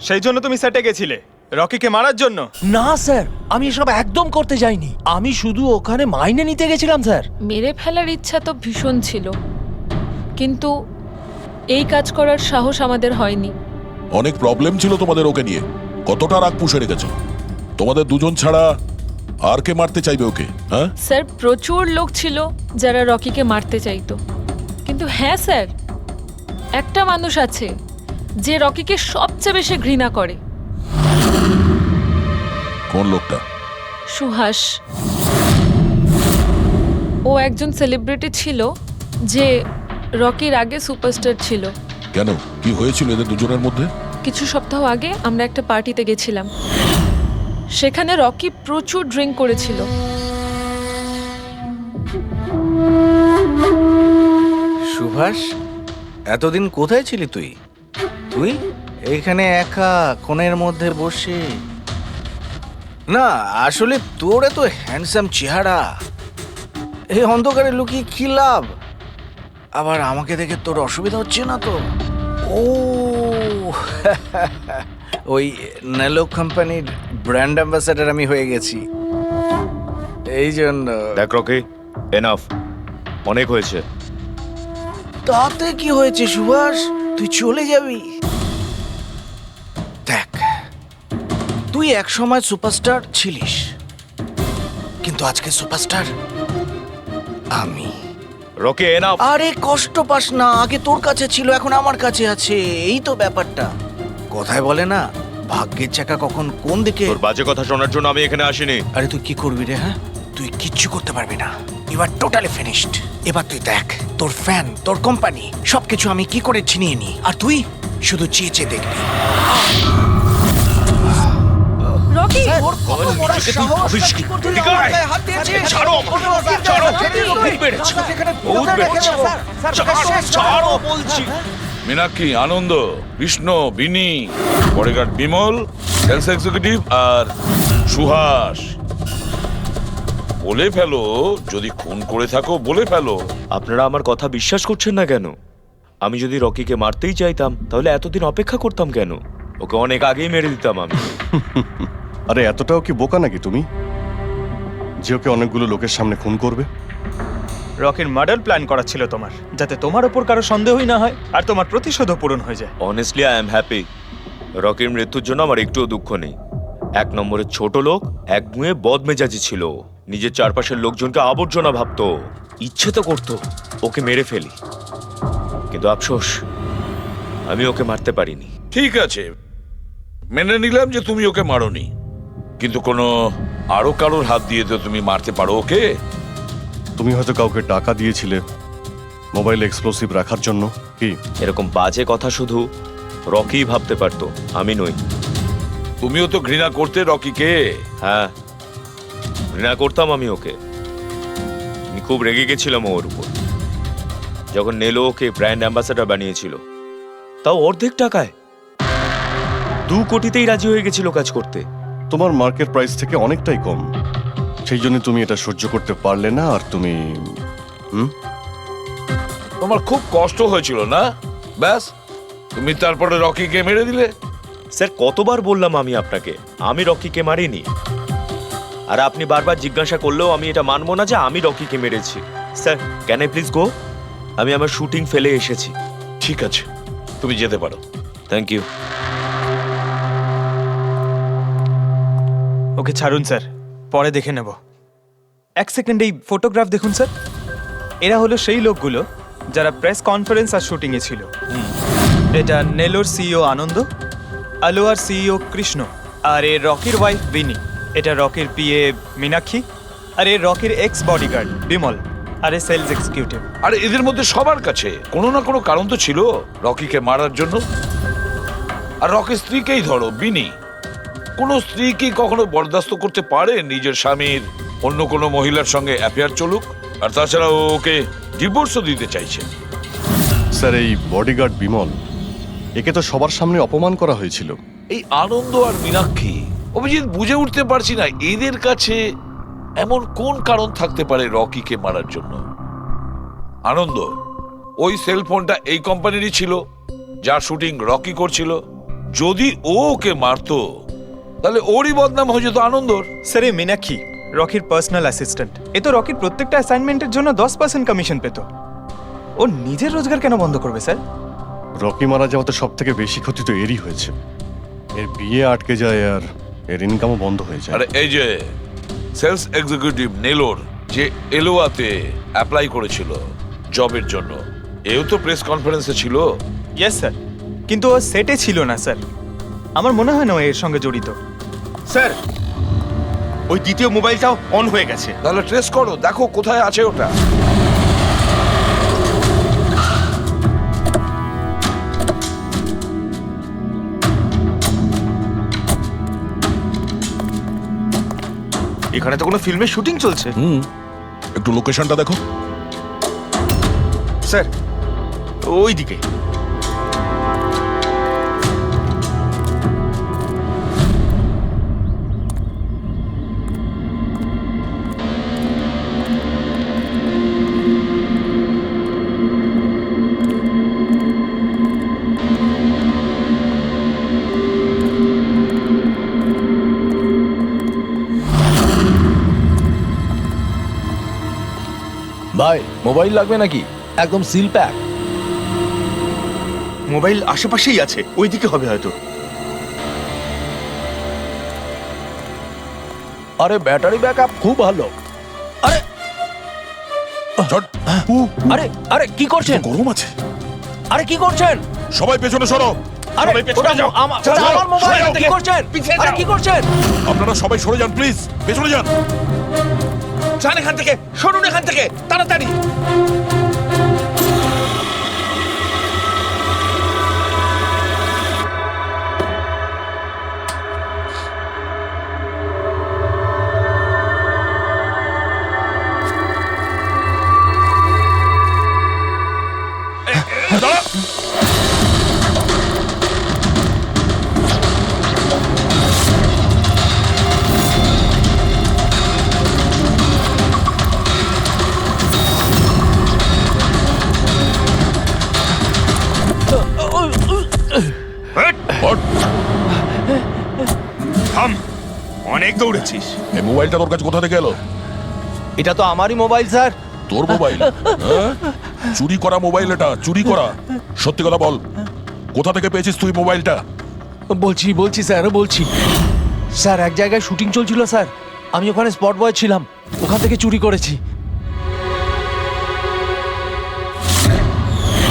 সেই জন্য তুমি সেটে গেছিলে রকিকে মারার জন্য? না স্যার, আমি এসব একদম করতে যাইনি। আমি শুধু ওখানে মাইনে নিতে গেছিলাম স্যার। মেরে ফেলার ইচ্ছা তো ভীষণ ছিল, কিন্তু এই কাজ করার সাহস আমাদের হয়নি। অনেক প্রবলেম ছিল তোমাদের ওকে নিয়ে। কতটা রাগ পুষে রেখেছো? তোমাদের দুজন ছাড়া আর কে মারতে চাইবে ওকে? হ্যাঁ স্যার, প্রচুর লোক ছিল যারা রকিকে মারতে চাইতো, কিন্তু হ্যাঁ স্যার, একটা মানুষ আছে যে রকিকে সবচেয়ে বেশি ঘৃণা করে। কোন লোকটা? সুহাস। ও একজন সেলিব্রিটি ছিল যে রকির আগে সুপারস্টার ছিল। কেন, কি হয়েছিল এদের দুজনের মধ্যে? কিছু সপ্তাহ আগে আমরা একটা পার্টিতে গেছিলাম, সেখানে রকি প্রচুর ড্রিঙ্ক করেছিল। সুভাষ, এতদিন কোথায় ছিলি তুই? তুই এইখানে একা কোণের মধ্যে বসে? না আসলে তোর এত হ্যান্ডসাম চেহারা, এই অন্ধকারে লুকিয়ে কি লাভ? আবার আমাকে দেখে তোর অসুবিধা হচ্ছে না তো? ও ওই নেলো কোম্পানির ব্র্যান্ড অ্যাম্বাসেডর আমি হয়ে গেছি, এই জন্য। দেখ রকি, এনাফ, অনেক হয়েছে। তাতে কি হয়েছে সুভাষ, তুই চলে যাবি? দেখ, তুই এক সময় সুপারস্টার ছিলিস, কিন্তু আজকে সুপারস্টার আমি। Rocky, enough. আরে কষ্ট পাস না, আগে তোর কাছে ছিল, এখন আমার কাছে আছে, এই তো ব্যাপারটা। কথায় বলে না, ভাগ্যের চাকা কখন কোন দিকে। তোর বাজে কথা শোনার জন্য আমি এখানে আসিনি। আরে তুই কি করবি রে? হ্যাঁ, তুই কিচ্ছু করতে পারবি না, ইউ আর টোটালি ফিনিশড। এবার তুই দেখ, তোর ফ্যান, তোর কোম্পানি, সবকিছু আমি কি করে ছিনিয়ে নি, আর তুই শুধু চেয়ে চেয়ে দেখবি। রকি, ওর কত বড় সাহস! কি করতে আমার গায়ে হাত দিয়েছিস? ছাড়ো আমাকে, ছাড়ো, বহুত বেড়েছে, বহুত বেড়েছে। ছাড়ো বলছি। মীনাক্ষী, আনন্দ, কৃষ্ণ, বিনি, বডিগার্ড বিমল, সেলস এক্সিকিউটিভ আর সুহাস। বলে ফেলো, যদি খুন করে থাকো বলে ফেলো। আপনারা আমার কথা বিশ্বাস করছেন না কেন? আমি যদি রকিকে মারতেই চাইতাম তাহলে এতদিন অপেক্ষা করতাম কেন? ওকে অনেক আগেই মেরে দিতাম আমি। আরে এতটাও কি বোকা নাকি তুমি যে ওকে অনেকগুলো লোকের সামনে খুন করবে? রকির মার্ডার প্ল্যান করা ছিল তোমার, যাতে তোমার ওপর কারো সন্দেহই না হয় আর তোমার প্রতিশোধও পূরণ হয়ে যায়। Honestly I am happy. রকির মৃত্যুর জন্য আমার একটুও দুঃখ নেই। এক নম্বরের ছোট লোক, এক গুঁয়ে বদমেজাজি ছিল, নিজের চারপাশের লোকজনকে আবর্জনা ভাবতো, ইচ্ছে তো করতো ওকে মেরে ফেলি, কিন্তু আফসোস আমি ওকে মারতে পারিনি। ঠিক আছে, মেনে নিলাম যে তুমি ওকে মারোনি, কিন্তু কোনো আরো কারোর হাত দিয়ে তো তুমি মারতে পারো ওকে। তুমি হয়তো কাউকে টাকা দিয়েছিলে মোবাইল এক্সপ্লোসিভ রাখার জন্য। কি এরকম বাজে কথা শুধু রকিই ভাবতে পারতো, আমি নই। তুমিও তো ঘৃণা করতে রকিকে। হ্যাঁ, ঘৃণা করতাম আমি ওকে। আমি খুব রেগে গেছিলাম ওর উপর যখন নেলো ওকে ব্র্যান্ড অ্যাম্বাসেডর বানিয়েছিল, তাও অর্ধেক টাকায়। 2 কোটিতেই রাজি হয়ে গেছিল কাজ করতে। তোমার মার্কেট প্রাইস থেকে অনেকটাই কম, সেই জন্য তুমি এটা সহ্য করতে পারলে না। আর তুমি তোমার খুব কষ্ট হয়েছিল না? ব্যাস, তুমি তারপরে রকিকে মেরে দিলে। স্যার, কতবার বললাম আমি আপনাকে, আমি রকিকে মারিনি। আর আপনি বারবার জিজ্ঞাসা করলেও আমি এটা মানবো না যে আমি রকিকে মেরেছি। Sir, can I please go? আমি আমার শুটিং ফেলে এসেছি। ঠিক আছে, তুমি যেতে পারো। Thank you. ওকে ছাড়ুন স্যার, পরে দেখে নেব। এক সেকেন্ড, এই ফটোগ্রাফ দেখুন স্যার। এরা হলো সেই লোকগুলো যারা প্রেস কনফারেন্স আর শুটিংয়ে ছিল। এটা নেলোর সিইও আনন্দ, আলোয়ার সিইও কৃষ্ণ, আর এ রকির ওয়াইফ বিনি। এটা রকির পিএ মীনাক্ষী, আর এ রকির এক্স বডিগার্ড বিমল, আর এ সেলস এক্সিকিউটিভ। আর এদের মধ্যে সবার কাছে কোনো না কোনো কারণ তো ছিল রকিকে মারার জন্য। আর রকির স্ত্রীকেই ধরো, বিনি। কোনো স্ত্রী কি কখনো বরদাস্ত করতে পারে নিজের স্বামীর অন্য কোনো মহিলার সঙ্গে অ্যাফেয়ার চলুক? আর তাছাড়া ওকে ডিভোর্সও দিতে চাইছে। স্যার, এই বডিগার্ড বিমল, একে তো সবার সামনে অপমান করা হয়েছিল। এই আনন্দ আর মীনাক্ষী, অভিজিৎ বুঝে উঠতে পারছি না এদের কাছে এমন কোন কারণ থাকতে পারে রকিকে মারার জন্য। আনন্দ, ওই সেলফোনটা এই কোম্পানিরই ছিল যার শুটিং রকি করছিল। যদি ও ওকে মারতো তাহলে ওরই বদনাম হয়ে যেত আনন্দর। স্যার, এই মীনাক্ষী রকির পার্সোনাল অ্যাসিস্ট্যান্ট। এ তো রকির প্রত্যেকটা অ্যাসাইনমেন্টের জন্য 10% কমিশন পেত। ও নিজের রোজগার কেন বন্ধ করবে স্যার? রকি মারা যাওয়াতে সব থেকে বেশি ক্ষতি তো এরই হয়েছে। এর বিয়ে আটকে যায় আর এর ইনকামও বন্ধ হয়ে যায়। আরে এই যে সেলস এক্সিকিউটিভ নেলোর যে এলোয়াতে অ্যাপ্লাই করেছিল জবের জন্য, এও তো প্রেস কনফারেন্সে ছিল। ইয়েস স্যার, কিন্তু ও সেটে ছিল না স্যার। আমার মনে হয় না ও এর সঙ্গে জড়িত। স্যার, ওই দ্বিতীয় মোবাইলটাও অন হয়ে গেছে। তাহলে ট্রেস করো, দেখো কোথায় আছে ওটা। এখানে তো কোনো ফিল্মের শুটিং চলছে। একটু লোকেশনটা দেখো স্যার, ওইদিকে। ভাই মোবাইল লাগবে নাকি? একদম সিল প্যাক। মোবাইল আশেপাশেই আছে, ওইদিকে হবে হয়তো। আরে ব্যাটারি ব্যাকআপ খুব ভালো। আরে আরে আরে কি করছেন? গরম আছে। আরে কি করছেন? সবাই পেছনে সরো। আরে ওটা আমার মোবাইল, কি করছেন? আরে কি করছেন? আপনারা সবাই সরে যান প্লিজ, পেছনে যান। যান এখান থেকে, সরুন এখান থেকে তাড়াতাড়ি। থাম, অনেক দৌড়েছিস। এই মোবাইলটা তোর কাছে কোথা থেকে এলো? এটা তো আমারই মোবাইল স্যার। তোর মোবাইল? হ্যাঁ? চুরি করা মোবাইল এটা, চুরি করা। সত্যি কথা বল, কোথা থেকে পেয়েছিস তুই মোবাইলটা? বলছি স্যার, বলছি স্যার, এক জায়গায় শুটিং চলছিল স্যার, আমি ওখানে স্পট বয় ছিলাম, ওখান থেকে চুরি করেছি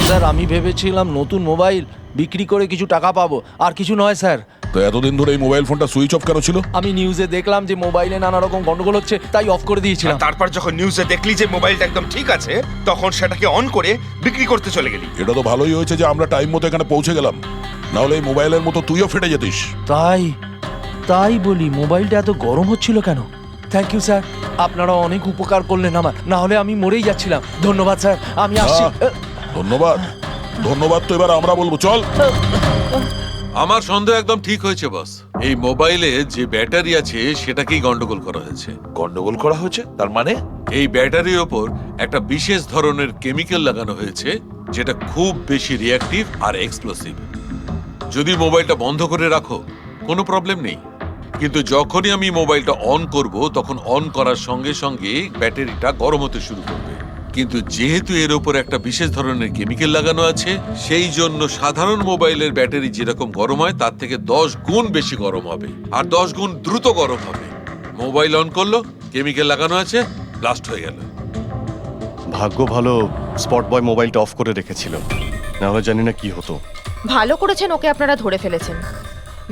স্যার। আমি ভেবেছিলাম নতুন মোবাইল বিক্রি করে কিছু টাকা পাবো, আর কিছু নয় স্যার। তো এতদিন ধরে এই মোবাইল ফোনটা সুইচ অফ কেন ছিল? আমি নিউজে দেখলাম যে মোবাইলে নানা রকম গন্ডগোল হচ্ছে, তাই অফ করে দিয়েছিলাম। তারপর যখন নিউজে দেখলি যে মোবাইলটা একদম ঠিক আছে, তখন সেটাকে অন করে বিক্রি করতে চলে গেলি। এটা তো ভালোই হয়েছে যে আমরা টাইম মতো এখানে পৌঁছে গেলাম, না হলে এই মোবাইলের মতো তুইও ফেটে যেতিস। তাই বলি মোবাইলটা এত গরম হচ্ছিল কেন? থ্যাংক ইউ স্যার, আপনারা অনেক উপকার করলেন আমার, না হলে আমি মরেই যাচ্ছিলাম। ধন্যবাদ স্যার, আমি আসছি। ধন্যবাদ ধন্যবাদ তো এবার আমরা বলবো, চল। আমার সন্দেহ একদম ঠিক হয়েছে বস। এই মোবাইলে যে ব্যাটারি আছে সেটাকেই গন্ডগোল করা হয়েছে। গন্ডগোল করা হয়েছে তার মানে? এই ব্যাটারির ওপর একটা বিশেষ ধরনের কেমিক্যাল লাগানো হয়েছে যেটা খুব বেশি রিঅ্যাক্টিভ আর এক্সপ্লোসিভ। যদি মোবাইলটা বন্ধ করে রাখো কোনো প্রবলেম নেই, কিন্তু যখনই আমি মোবাইলটা অন করব তখন অন করার সঙ্গে সঙ্গে ব্যাটারিটা গরম হতে শুরু করবে। কিন্তু যেহেতু এর উপর একটা বিশেষ ধরনের কেমিক্যাল লাগানো আছে, সেই জন্য সাধারণ মোবাইলের ব্যাটারি যেরকম গরম হয় তার থেকে 10 গুণ বেশি গরম হবে, আর 10 গুণ দ্রুত গরম হবে। মোবাইল অন করলো, কেমিক্যাল লাগানো আছে, ব্লাস্ট হয়ে গেল। ভাগ্য ভালো স্পট বয় মোবাইলটা অফ করে রেখেছিল, না হলে জানি না কি হতো। ভালো করেছেন ওকে আপনারা ধরে ফেলেছেন,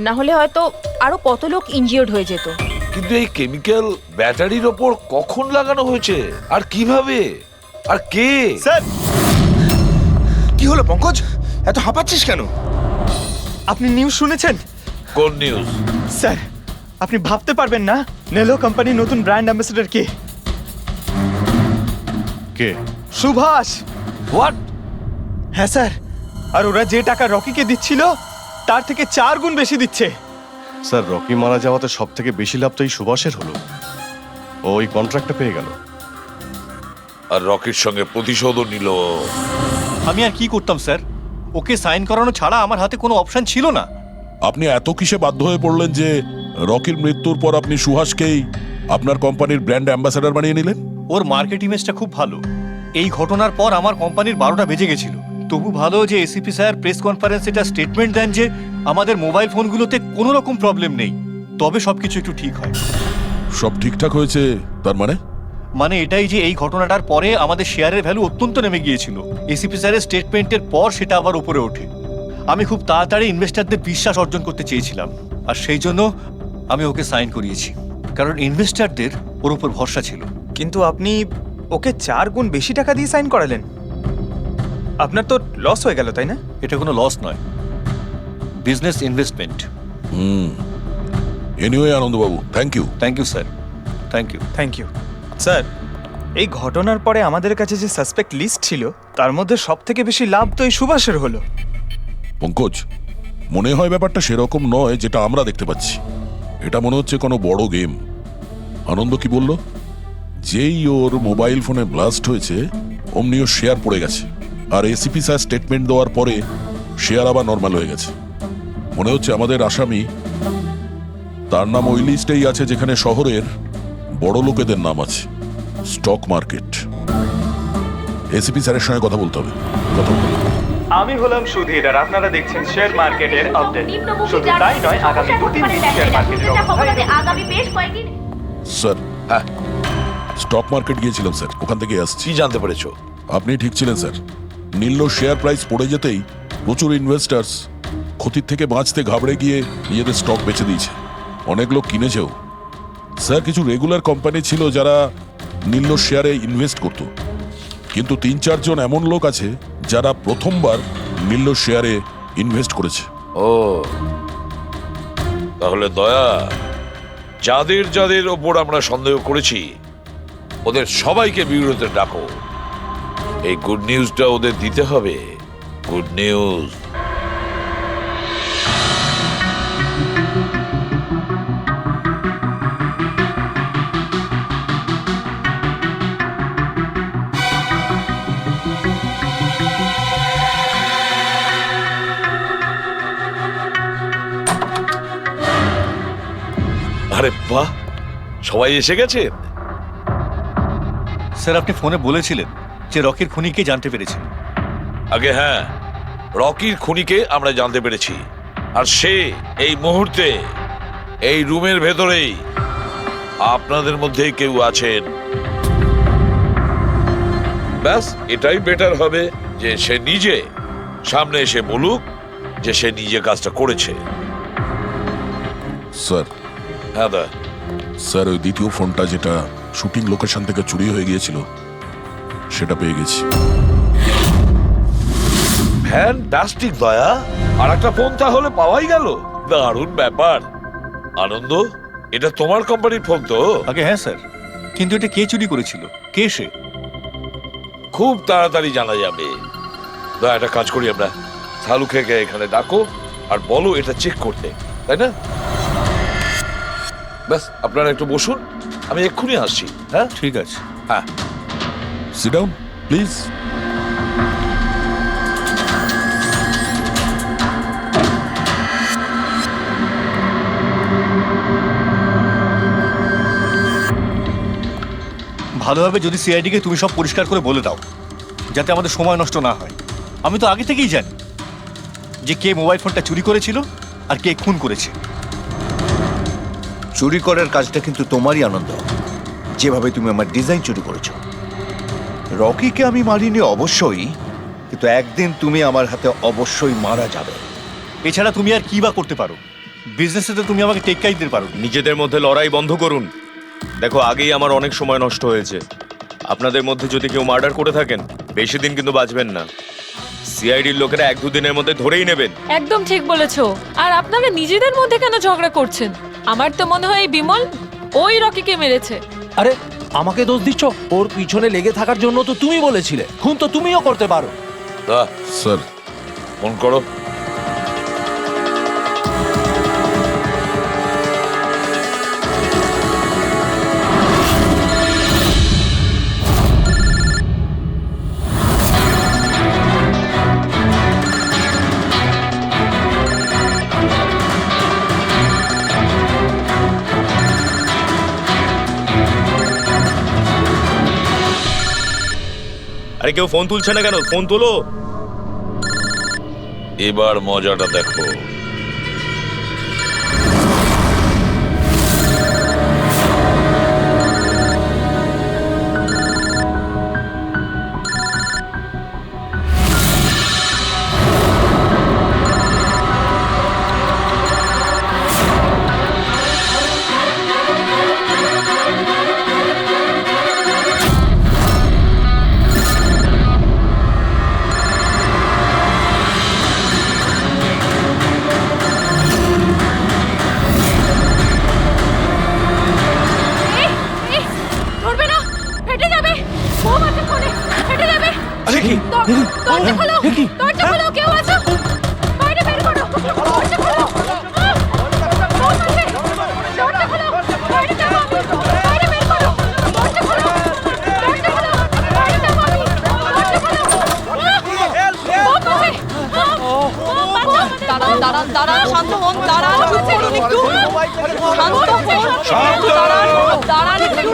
না হলে হয়তো আরো কত লোক ইনজিওর্ড হয়ে যেত। কিন্তু এই কেমিক্যাল ব্যাটারির ওপর কখন লাগানো হয়েছে আর কিভাবে আর কে? স্যার, কি হলো পঙ্কজ, এত হাঁপাচ্ছিস কেন? আপনি নিউজ শুনেছেন? কোন নিউজ? স্যার, আপনি ভাবতে পারবেন না নেলো কোম্পানির নতুন ব্র্যান্ড অ্যাম্বাসেডর কে? কে? সুভাষ। হোয়াট? হ্যাঁ স্যার, আর ওরা যে টাকা রকিকে দিচ্ছিল তার থেকে 4 গুণ বেশি দিচ্ছে। স্যার, রকি মারা যাওয়াতে সব থেকে বেশি লাভ তো এই সুভাষের হলো, ও ওই কন্ট্রাক্টটা পেয়ে গেল। আর রকির সঙ্গে প্রতিশোধও নিল। আমি আর কি করতাম স্যার, ওকে সাইন করানো ছাড়া আমার হাতে কোনো অপশন ছিল না। আপনি এত কিসে বাধ্য হয়ে পড়লেন যে রকির মৃত্যুর পর আপনি সুহাসকেই আপনার কোম্পানির ব্র্যান্ড অ্যাম্বাসেডর বানিয়ে নিলেন? ওর মার্কেট ইমেজটা খুব ভালো। এই ঘটনার পর আমার কোম্পানির 12টা বেজে গেছিল। তবু ভালো যে এসিপি স্যার প্রেস কনফারেন্সে একটা স্টেটমেন্ট দেন যে আমাদের মোবাইল ফোনগুলোতে কোনো রকম প্রবলেম নেই, তবে সবকিছু একটু ঠিক হয়। সব ঠিকঠাক হয়েছে তার মানে এটাই যে এই ঘটনাটার পরে আমাদের শেয়ারের ভ্যালু অত্যন্ত নেমে গিয়েছিল। এসিপি স্যারের স্টেটমেন্টের পর সেটা আবার উপরে ওঠে। আমি খুব তাড়াতাড়ি ইনভেস্টরদের বিশ্বাস অর্জন করতে চেয়েছিলাম, আর সেই জন্য আমি ওকে সাইন করিয়েছি, কারণ ইনভেস্টরদের ওর উপর ভরসা ছিল। কিন্তু আপনি ওকে 4 গুণ বেশি টাকা দিয়ে সাইন করালেন, আপনার তো লস হয়ে গেল, তাই না? এটা কোনো লস নয়, বিজনেস ইনভেস্টমেন্ট। এনিওয়ে আনন্দবাবু, thank you. Thank you sir, thank you. Thank you sir. এই ঘটনার পরে আমাদের কাছে যে সাসপেক্ট লিস্ট ছিল তার মধ্যে সব থেকে বেশি লাভ তো এই সুভাষের হলো। পঙ্কজ, মনে হয় ব্যাপারটা সেরকম নয় যেটা আমরা দেখতে পাচ্ছি। এটা মনে হচ্ছে কোনো বড় গেম। আনন্দ কি বলল? যেই ওর মোবাইল ফোনে ব্লাস্ট হয়েছে অমনি ওর শেয়ার পড়ে গেছে, আর এসিপি স্যার স্টেটমেন্ট দেওয়ার পরে শেয়ার আবার নর্মাল হয়ে গেছে। মনে হচ্ছে আমাদের আসামি, তার নাম ওই লিস্টেই আছে যেখানে শহরের বড় লোকেদের নাম আছে, স্টক মার্কেট। এসিপি স্যারের সঙ্গে কথা বলতে হবে। কথা বলতে হবে। আমি হলাম সুধীর আর আপনারা দেখছেন শেয়ার মার্কেটের আপডেট। শুধু তাই নয়, আগামী 2-3 দিন শেয়ার মার্কেটের অবস্থা আগামী বেশ কয়েকদিন স্যার, হ্যাঁ, স্টক মার্কেট গিয়েছিলাম স্যার, ওখান থেকে আসছি। কি জানতে পেরেছো? আপনি ঠিক ছিলেন স্যার। নীল শেয়ার প্রাইস পড়ে যেতেই প্রচুর ইনভেস্টার্স ক্ষতির থেকে বাঁচতে ঘাবড়ে গিয়ে নিজেদের স্টক বেচে দিয়েছে। অনেক লোক কিনেছেও স্যার। কিছু রেগুলার কোম্পানি ছিল যারা নীল শেয়ারে ইনভেস্ট করত, কিন্তু 3-4 জন এমন লোক আছে যারা প্রথমবার নীল শেয়ারে ইনভেস্ট করেছে। ও, তাহলে দয়া, যাদের যাদের ওপর আমরা সন্দেহ করেছি ওদের সবাইকে বিরোধে ডাকো। এই গুড নিউজটা ওদের দিতে হবে। Good news. আরে বাহ, সবাই এসে গেছেন। স্যার, আপনি ফোনে বলেছিলেন যে রকির খুনিকে জানতে পেরেছেন। আগে হ্যাঁ, রকির খুনিকে আমরা জানতে পেরেছি, আর সে এই মুহূর্তে এই রুমের ভেতরেই আপনাদের মধ্যেই কেউ আছেন। ব্যাস, এটাই বেটার হবে যে সে নিজে সামনে এসে বলুক যে সে নিজে কাজটা করেছে। স্যার, হ্যাঁ দা। স্যার, ওই দ্বিতীয় ফোনটা যেটা শুটিং লোকেশন থেকে চুরি হয়ে গিয়েছিল সেটা পেয়ে গেছি। ফ্যান্টাস্টিক দয়া, আর একটা ফোন তাহলে পাওয়াই গেল। দারুণ ব্যাপার। আনন্দ, এটা তোমার কোম্পানির ফোন তো? আগে হ্যাঁ স্যার, কিন্তু এটা কে চুরি করেছিল? কে সে? খুব তাড়াতাড়ি জানা যাবে। দয়া, একটা কাজ করি আমরা, শালুকে এখানে ডাকো আর বলো এটা চেক করতে, তাই না? ব্যাস, আপনারা একটু বসুন, আমি এক্ষুনি আসছি। হ্যাঁ, ঠিক আছে। হ্যাঁ, সিট ডাউন প্লিজ। ভালো হবে যদি সিআইডিকে তুমি সব পরিষ্কার করে বলে দাও, যাতে আমাদের সময় নষ্ট না হয়। আমি তো আগে থেকেই জানি যে কে মোবাইল ফোনটা চুরি করেছিল আর কে খুন করেছে। চুরি করার কাজটা কিন্তু তোমারই, আনন্দ। যেভাবে তুমি আমার ডিজাইন চুরি করেছো। রকিকে আমি মারিনি অবশ্যই, কিন্তু একদিন তুমি আমার হাতে অবশ্যই মারা যাবে। এছাড়া তুমি আর কি বা করতে পারো? বিজনেসে তো তুমি আমাকে টেক্কাই দিতে পারো। নিজেদের মধ্যে লড়াই বন্ধ করুন। দেখো, আগেই আমার অনেক সময় নষ্ট হয়েছে। আপনাদের মধ্যে যদি কেউ মার্ডার করে থাকেন, বেশি দিন কিন্তু বাঁচবেন না। সিআইডির লোকেরা 1-2 দিনের মধ্যে ধরেই নেবেন। একদম ঠিক বলেছো। আর আপনারা নিজেদের মধ্যে কেন ঝগড়া করছেন? আমার তো মনে হয় এই বিমল ওই রকিকে মেরেছে। আরে আমাকে দোষ দিচ্ছ? ওর পিছনে লেগে থাকার জন্য তো তুমি বলেছিলে। খুন তো তুমিও করতে পারো। স্যার, ফোন করো। আরে কেউ ফোন তুলছে না কেন? ফোন তোলো। এবার মজাটা দেখো। দরজা খোলো, দরজা খোলো, কেউ আছো? বাইরে বের করো, দরজা খোলো। দরজা খোলো, বাইরে যাবো আমি। বাইরে বের করো, দরজা খোলো, দরজা খোলো, বাইরে যাবো আমি। দরজা খোলো। দাঁড়ান, দাঁড়ান, দাঁড়ান, শান্ত হন, দাঁড়ান, চুপ করুন একটু। শান্ত হন, দাঁড়ান, দাঁড়ান একটু।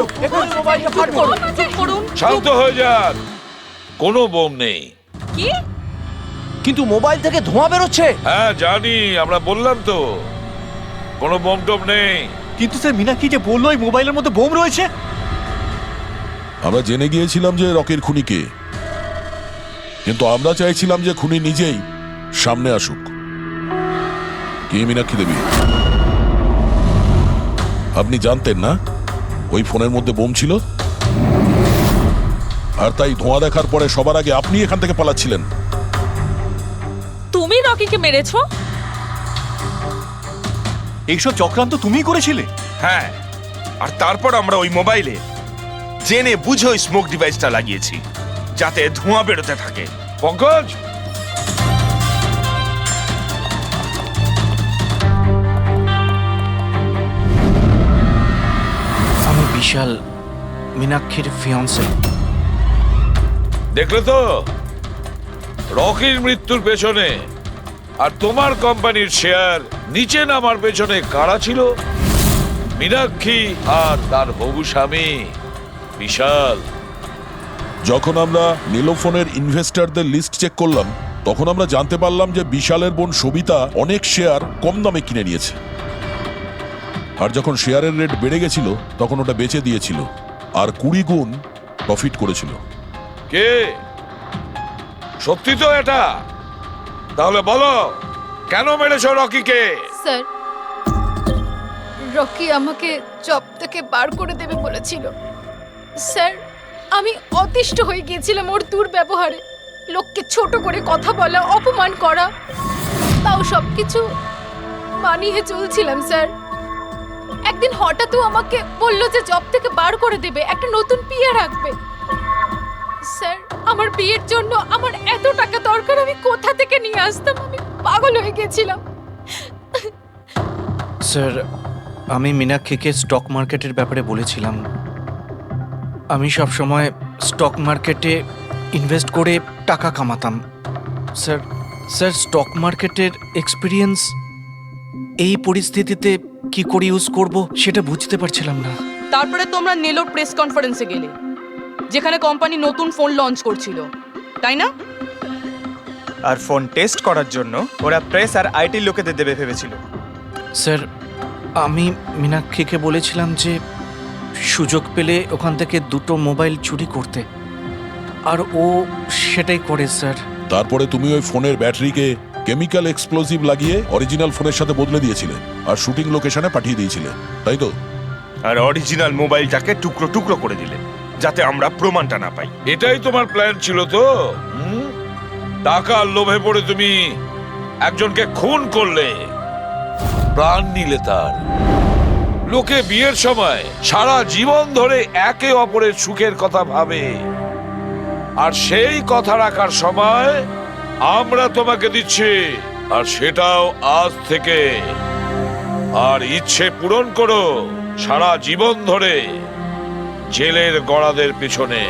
চুপ করুন, চুপ করুন। শান্ত হয়ে যান। কোনো বোম নেই। কি? কিন্তু মোবাইল থেকে ধোঁয়া বেরোচ্ছে। হ্যাঁ জানি, আমরা বললাম তো কোনো বোম টোম নেই। কিন্তু স্যার মীনাক্ষী যে বললো এই মোবাইলের মধ্যে বোম রয়েছে। আমরা জেনে গিয়েছিলাম যে রকির খুনি কে, কিন্তু আমরা চাইছিলাম যে খুনি নিজেই সামনে আসুক। কি মীনাক্ষী দেবী, আপনি জানতেন না ওই ফোনের মধ্যে বোম ছিল? আর তাই ধোঁয়া দেখার পরে সবার আগে আপনি এখান থেকে পালাচ্ছিলেন। তুমি রকিকে মেরেছো? এইসব চক্রান্ত তুমিই করেছিলে? হ্যাঁ, আর তারপর আমরা ওই মোবাইলে জেনে বুঝে ওই স্মোক ডিভাইসটা লাগিয়েছি যাতে ধোঁয়া বেরোতে থাকে। পঙ্কজ, আমি বিশাল, মীনাক্ষীর ফিয়ান্সে। দেখলে তো রকির মৃত্যুর পেছনে আর তোমার কোম্পানির শেয়ার নিচে নামার পেছনে কারা ছিল? মীনাক্ষী আর তার হবু স্বামী বিশাল। যখন আমরা নীলোফোনের ইনভেস্টরদের লিস্ট চেক করলাম, তখন আমরা জানতে পারলাম যে বিশালের বোন সবিতা অনেক শেয়ার কম দামে কিনে নিয়েছে। আর যখন শেয়ারের রেট বেড়ে গেছিল তখন ওটা বেচে দিয়েছিল আর 20 গুণ প্রফিট করেছিল। কে? সত্যি তো এটা? তাহলে বলো কেন মেরেছো রকিকে? স্যার, রকি আমাকে জব থেকে বার করে দেবে বলেছিল। স্যার, আমি অতিষ্ঠ হয়ে গিয়েছিলাম ওর দুর্ব্যবহারে, লোককে ছোট করে কথা বলা, অপমান করা, তাও সবকিছু মানিয়ে চলছিলাম স্যার। একদিন হঠাৎ আমাকে বললো যে জব থেকে বার করে দেবে, একটা নতুন বিয়ে রাখবে। স্যার, আমার বিয়ের জন্য আমার এত টাকা দরকার, আমি কোথা থেকে নিয়ে আসতাম? আমি পাগল হয়ে গেছিলাম। স্যার, আমি মীনাক্ষীকে স্টক মার্কেটের ব্যাপারে বলেছিলাম। আমি সব সময় স্টক মার্কেটে ইনভেস্ট করে টাকা কামাতাম। স্যার স্যার স্টক মার্কেটের এক্সপিরিয়েন্স এই পরিস্থিতিতে কি করে ইউজ করব সেটা বুঝতে পারছিলাম না। তারপরে তোমরা নেলোর প্রেস কনফারেন্সে গেলে, যেখানে কোম্পানি নতুন ফোন লঞ্চ করছিল, তাই না? আর ফোন টেস্ট করার জন্য ওরা প্রেস আর আইটি লোকেদের দেবে ভেবেছিল। স্যার, আমি মীনাক্ষীকে বলেছিলাম যে সুযোগ পেলে ওখান থেকে 2টো মোবাইল চুরি করতে, আর ও সেটাই করে স্যার। তারপরে তুমি ওই ফোনের ব্যাটারিকে কেমিক্যাল এক্সপ্লোসিভ লাগিয়ে অরিজিনাল ফোনের সাথে বদলে দিয়েছিলে আর শুটিং লোকেশনে পাঠিয়ে দিয়েছিলে, তাই তো? আর অরিজিনাল মোবাইলটাকে টুকরো টুকরো করে দিলে যাতে আমরা প্রমাণটা না পাই। এটাই তোমার প্ল্যান ছিল তো? টাকার লোভে পড়ে তুমি একজনকে খুন করলে, প্রাণ নিলে তার। লোকে বিয়ের সময় সারা জীবন ধরে একে অপরের সুখের কথা ভাবে, আর সেই কথা রাখার সময় আমরা তোমাকে দিচ্ছি, আর সেটাও আজ থেকে। আর ইচ্ছে পূরণ করো সারা জীবন ধরে জেলের গড়াদের পিছনে।